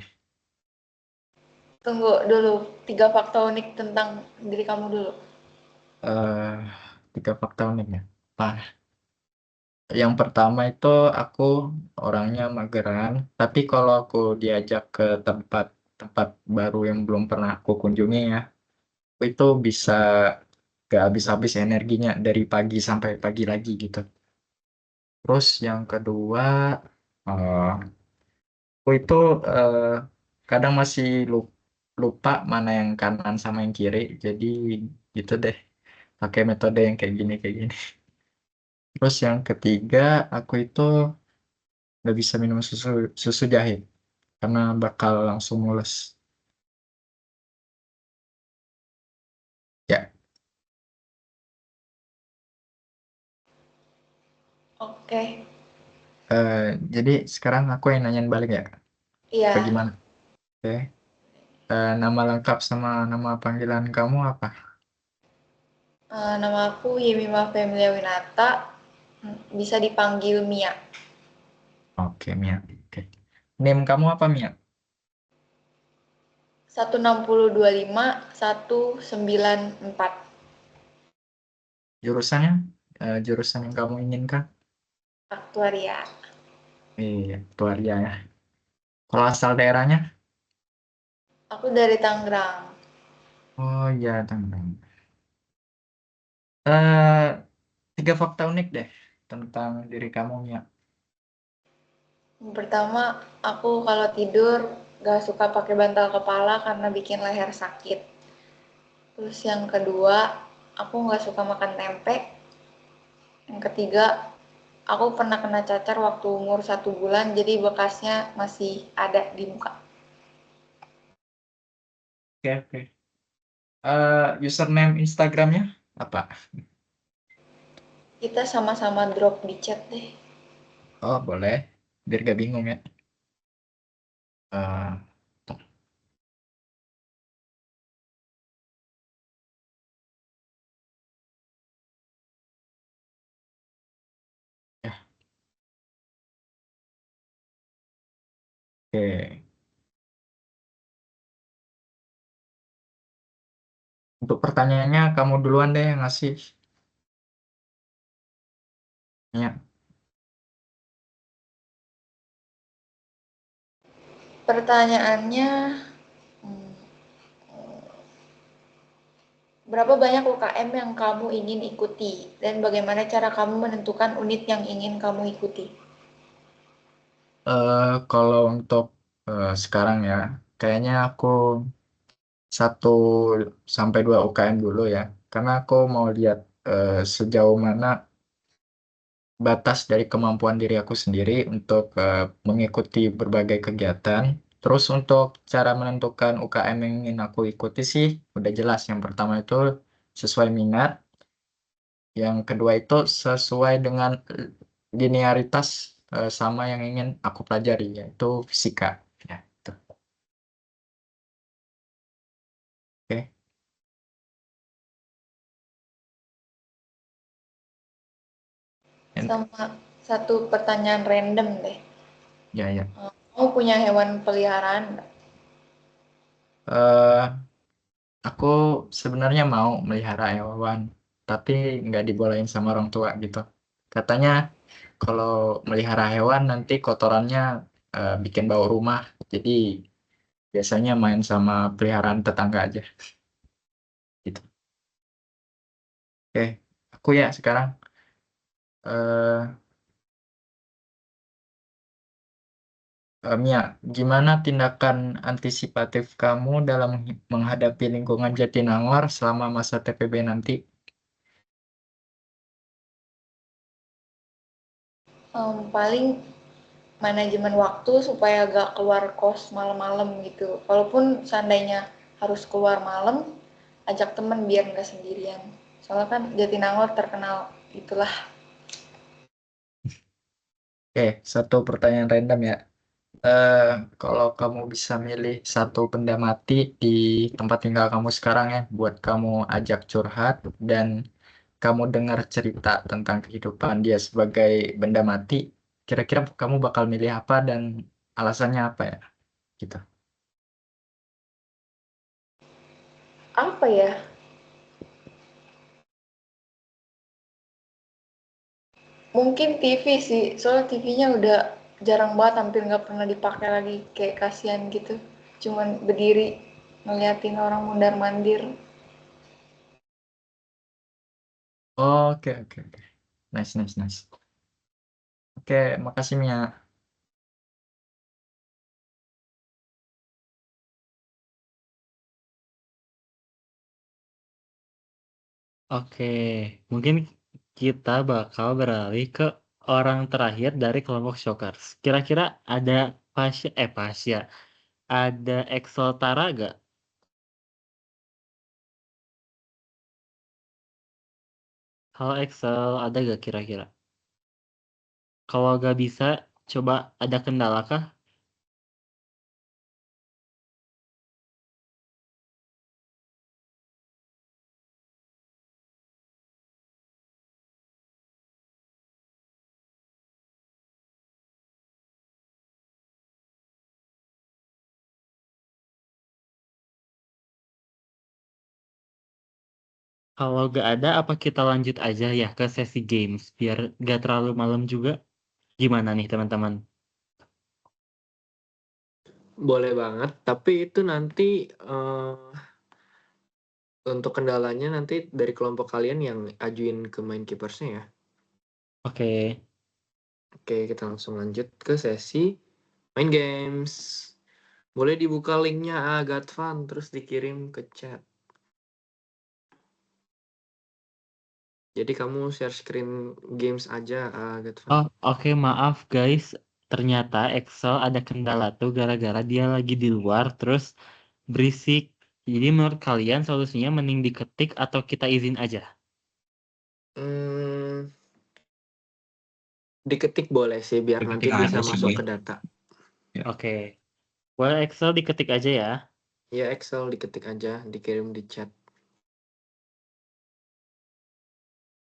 Tunggu dulu, 3 fakta unik tentang diri kamu dulu. 3 fakta unik ya. Yang pertama itu aku orangnya mageran, tapi kalau aku diajak ke tempat baru yang belum pernah aku kunjungi ya, itu bisa gak habis-habis energinya dari pagi sampai pagi lagi gitu. Terus yang kedua, aku itu kadang masih lupa mana yang kanan sama yang kiri, jadi gitu deh, pakai metode yang kayak gini. Terus yang ketiga, aku itu nggak bisa minum susu jahe karena bakal langsung mules. Oke. Jadi sekarang aku yang nanyain balik ya? Iya. Apa gimana? Oke. Nama lengkap sama nama panggilan kamu apa? Nama aku Yemima Femilia Winata. Bisa dipanggil Mia. Oke, Mia. Oke. Name kamu apa, Mia? 16025 194. Jurusannya? Jurusan yang kamu inginkan? Aktuaria. Iya, aktuaria ya. Kalau asal daerahnya? Aku dari Tangerang. Oh iya, Tangerang. Eh, 3 fakta unik deh tentang diri kamu, Mia. Yang pertama, aku kalau tidur gak suka pakai bantal kepala karena bikin leher sakit. Terus yang kedua, aku gak suka makan tempe. Yang ketiga, aku pernah kena cacar waktu umur 1 bulan, jadi bekasnya masih ada di muka. Oke. Username Instagramnya apa? Kita sama-sama drop di chat deh. Oh, boleh. Biar gak bingung ya. Eh, ya, oke. Untuk pertanyaannya, kamu duluan deh yang ngasih. Ya. Pertanyaannya, berapa banyak UKM yang kamu ingin ikuti? Dan bagaimana cara kamu menentukan unit yang ingin kamu ikuti? Kalau untuk sekarang ya, kayaknya aku 1 sampai 2 UKM dulu ya. Karena aku mau lihat sejauh mana batas dari kemampuan diri aku sendiri untuk mengikuti berbagai kegiatan. Terus untuk cara menentukan UKM yang ingin aku ikuti sih udah jelas. Yang pertama itu sesuai minat. Yang kedua itu sesuai dengan linearitas sama yang ingin aku pelajari, yaitu fisika. Ya, itu. Oke. Sama satu pertanyaan random deh. Ya. Kamu punya hewan peliharaan nggak? Eh, aku sebenarnya mau melihara hewan, tapi nggak dibolehin sama orang tua gitu. Katanya kalau melihara hewan nanti kotorannya bikin bau rumah, jadi biasanya main sama peliharaan tetangga aja. Gitu. Oke, aku ya sekarang. Mia, gimana tindakan antisipatif kamu dalam menghadapi lingkungan Jatinangor selama masa TPB nanti? Paling manajemen waktu supaya gak keluar kos malam-malam gitu. Walaupun seandainya harus keluar malam, ajak temen biar nggak sendirian. Soalnya kan Jatinangor terkenal itulah. Oke, satu pertanyaan random ya. Kalau kamu bisa milih satu benda mati di tempat tinggal kamu sekarang ya, buat kamu ajak curhat dan kamu dengar cerita tentang kehidupan dia sebagai benda mati, kira-kira kamu bakal milih apa dan alasannya apa ya? Gitu. Apa ya? Mungkin TV sih, soalnya TV-nya udah jarang banget, hampir nggak pernah dipakai lagi. Kayak kasihan gitu. Cuman berdiri ngeliatin orang mondar-mandir. Oke. Nice. Oke, makasih Mia. Oke, mungkin kita bakal beralih ke orang terakhir dari kelompok Shockers. Kira-kira ada Pasya, ada Excel Tara gak? Halo Excel, ada gak kira-kira? Kalau nggak bisa, coba ada kendala kah? Kalau nggak ada, apa kita lanjut aja ya ke sesi games biar nggak terlalu malam juga? Gimana nih teman-teman? Boleh banget, tapi itu nanti untuk kendalanya nanti dari kelompok kalian yang ajuin ke main keepersnya ya. Oke. Oke, kita langsung lanjut ke sesi main games. Boleh dibuka linknya Agatvan terus dikirim ke chat. Jadi kamu share screen games aja Agatvan. Oh, oke, maaf guys. Ternyata Excel ada kendala tuh gara-gara dia lagi di luar terus berisik. Jadi menurut kalian solusinya mending diketik atau kita izin aja? Diketik boleh sih biar nanti Diketik bisa ada sih, masuk Boy. ke data. Ya. Oke. Boleh Excel diketik aja ya. Ya Excel diketik aja, dikirim di chat.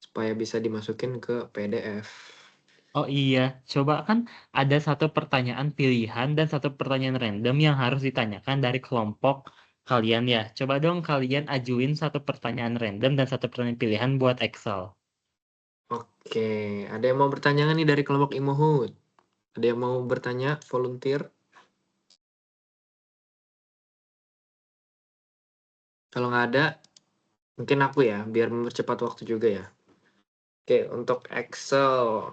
Supaya bisa dimasukin ke PDF. Oh iya, coba kan ada satu pertanyaan pilihan dan satu pertanyaan random yang harus ditanyakan dari kelompok kalian ya. Coba dong kalian ajuin satu pertanyaan random dan satu pertanyaan pilihan buat Excel. Oke, ada yang mau bertanya nggak nih dari kelompok Imohud? Ada yang mau bertanya, volunteer? Kalau nggak ada, mungkin aku ya, biar mempercepat waktu juga ya. Oke, untuk Excel,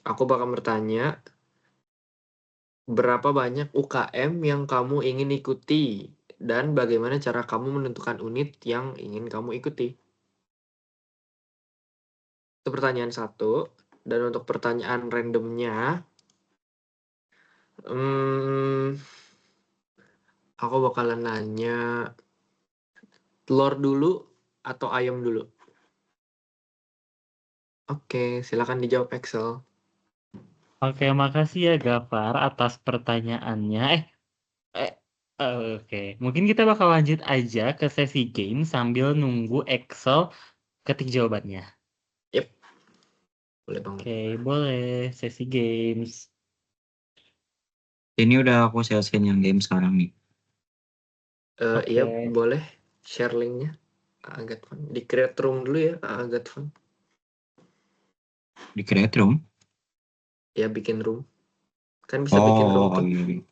aku bakal bertanya, berapa banyak UKM yang kamu ingin ikuti? Dan bagaimana cara kamu menentukan unit yang ingin kamu ikuti? Itu pertanyaan satu. Dan untuk pertanyaan randomnya, aku bakalan nanya telur dulu atau ayam dulu? Oke, silakan dijawab Excel. Oke, makasih ya Gafar atas pertanyaannya. Oke, mungkin kita bakal lanjut aja ke sesi game sambil nunggu Excel ketik jawabannya. Yep, boleh banget. Oke, boleh sesi games. Ini udah aku selesaiin yang game sekarang nih. Iya, boleh share linknya. Agatvan. Di create room dulu ya, Agatvan. Di create room? Ya, bikin room. Kan bisa bikin room tuh. Iya.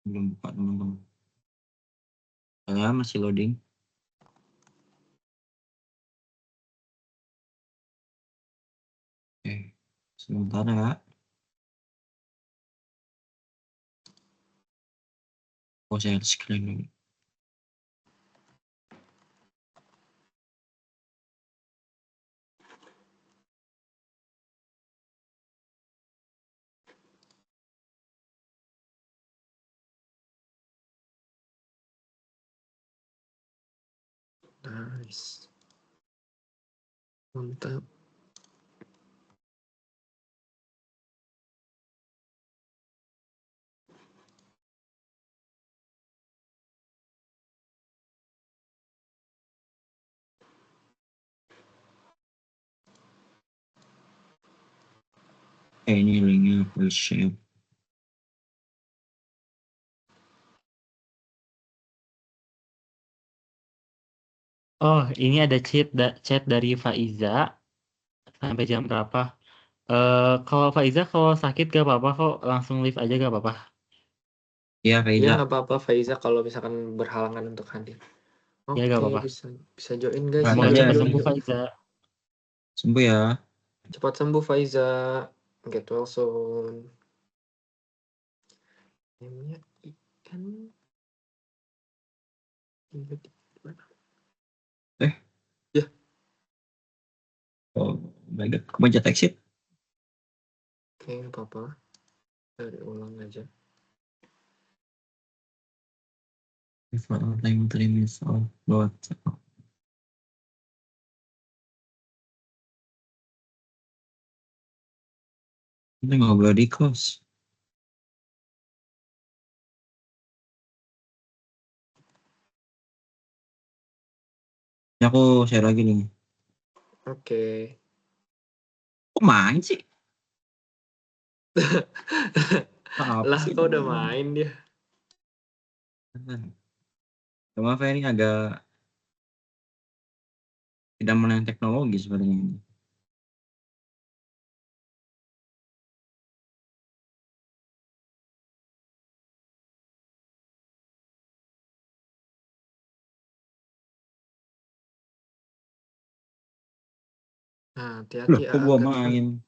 Belum buka teman-teman. Masih loading. Oke, sebentar ya. Aku share screen dulu. Nice. Mantap. Ini linknya aku share. Oh, ini ada chat dari Faiza. Sampai jam berapa? Kalau Faiza kalau sakit gak apa-apa kok, langsung leave aja gak apa-apa. Iya, Faiza. Ya, nggak apa-apa Faiza kalau misalkan berhalangan untuk hadir. Ya, nggak Oke, apa-apa. bisa join guys. Semoga Aja. cepat sembuh Faiza. Sembuh ya. Cepat sembuh Faiza. Get well soon. Namanya ikan. Ya. Oh, baik. Kepencet exit. Oke, nggak apa-apa. Dari ulang aja. If all time 3 minutes of WhatsApp. Ini nggak boleh di close. Ini aku share lagi nih. Oke. Kok main sih? Apa Lah sih? kok udah main dia? Maaf ya, ini agak tidak menang teknologi sepertinya ini. Nah, Loh, hati-hati kok gua Agatha. main?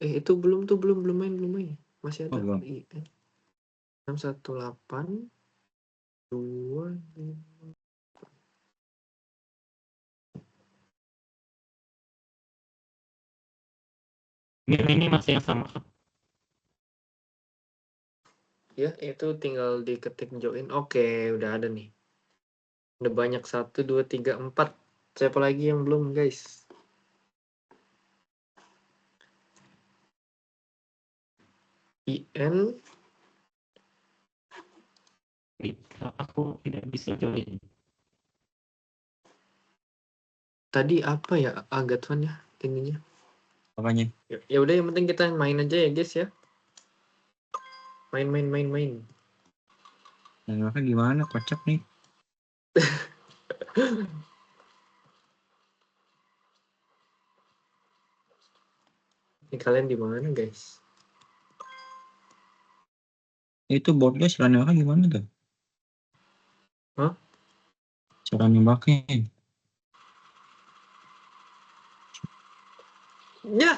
Itu belum main. Masih Oh, ada belum. 618 2 Ini masih yang sama. ya, itu tinggal diketik join. Oke, udah ada nih. Udah banyak 1 2 3 4. Siapa lagi yang belum, guys? IN Aku tidak bisa join. tadi apa ya Agatha ya ininya? Apanya? Ya udah, yang penting kita main aja ya, guys ya. Main. Nah, makanya gimana? Kocak nih. Ini kalian di mana, guys? Itu botnya cara nembaknya gimana tuh? Hah? Cara nembaknya. Ya.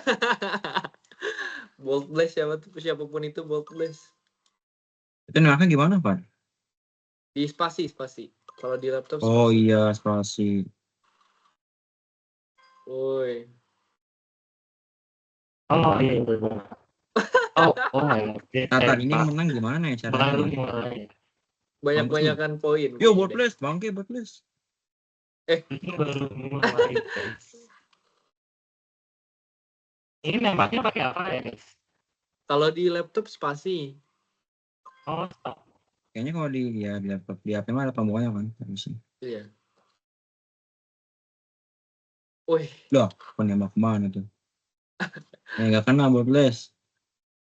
Bold Blast siapapun itu Bold Blast. Itu nembaknya gimana, Pak? Di spasi. Kalau di laptop spasi. Oh iya, spasi. Woi. Oh iya. Oh ya. Tata ini menang gimana ya caranya? Baru mulai. Banyak-banyakan poin. Yo, Bold Blast, bangke Bold Blast. Itu baru mulai, guys. Ini nembaknya pakai apa ya, guys? Kalau di laptop spasi. Oh, Kayaknya kalau di laptop, di HP mah ada pembukanya kan harusnya. Iya. Wih. Loh, penembak mana tuh? Nggak kena Bold Blast.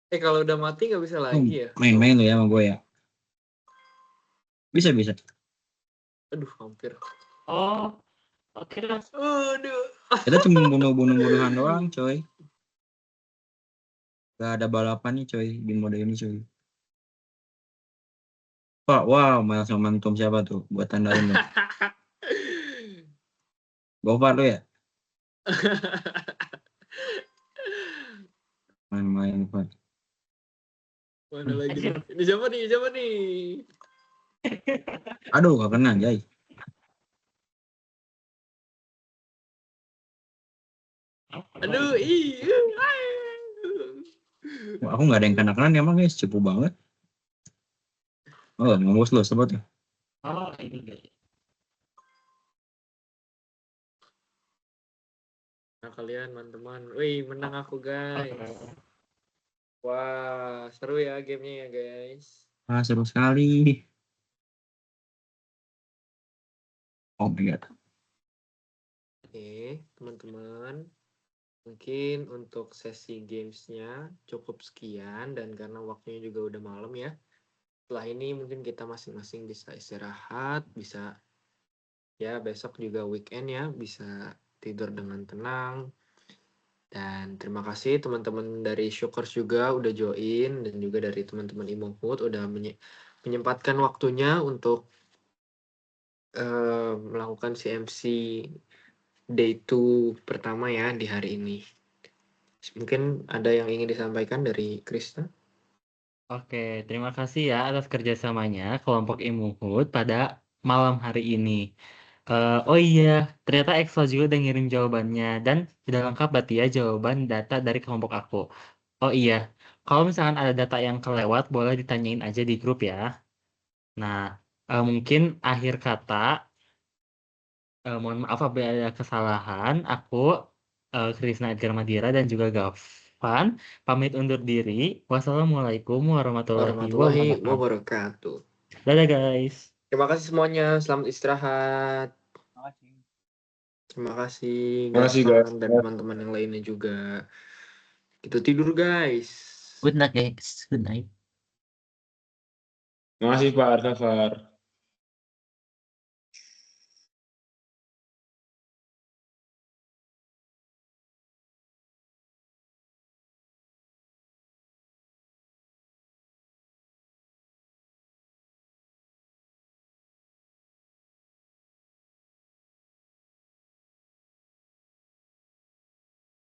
Kalau udah mati nggak bisa lagi ya? Main-main lo ya sama gue ya. Bisa. Aduh, hampir. Oh, oke lah. Aduh. Kita cuma bunuh-bunuhan doang, coy. Gak ada balapan nih, coy, di mode ini, coy. Pak, wow, Miles Momentum siapa tuh? Buat tandain dong. Gopar lo ya? Main-main, Pak. Mana lagi nih? Ini siapa nih? Aduh, gak kena, Jay. Aduh, iya. Aku nggak ada yang kena-kena emang, guys. Cepu banget. Oh, ngomos lo, sebut ya. Oh, ini guys. Nah, kalian teman-teman. Wih, menang aku, guys. Wah, seru ya gamenya ya, guys. Ah, seru sekali. Oh my god. Oke, teman-teman. Mungkin untuk sesi gamesnya cukup sekian, dan karena waktunya juga udah malam ya. Setelah ini mungkin kita masing-masing bisa istirahat, bisa ya besok juga weekend ya, bisa tidur dengan tenang. Dan terima kasih teman-teman dari Shockers juga udah join, dan juga dari teman-teman Imohood udah menyempatkan waktunya untuk melakukan CMC Day 2 pertama ya di hari ini. Mungkin ada yang ingin disampaikan dari Krista? Oke, terima kasih ya atas kerjasamanya kelompok Imohood pada malam hari ini. Oh iya, ternyata Excel juga udah ngirim jawabannya dan sudah lengkap berarti ya jawaban data dari kelompok aku. Oh iya, kalau misalkan ada data yang kelewat boleh ditanyain aja di grup ya. Nah, mungkin akhir kata, mohon maaf apabila ada kesalahan, aku Krisna Edgar Madira dan juga Gav. Evan, pamit undur diri. Wassalamualaikum warahmatullahi Warahmatullahi wabarakatuh. wabarakatuh. Dadah guys. Terima kasih semuanya. Selamat istirahat. Terima kasih Terima kasih, guys. Gavan dan teman-teman yang lainnya juga. Kita tidur guys. Good night guys. Good night. Terima kasih Pak Artafar.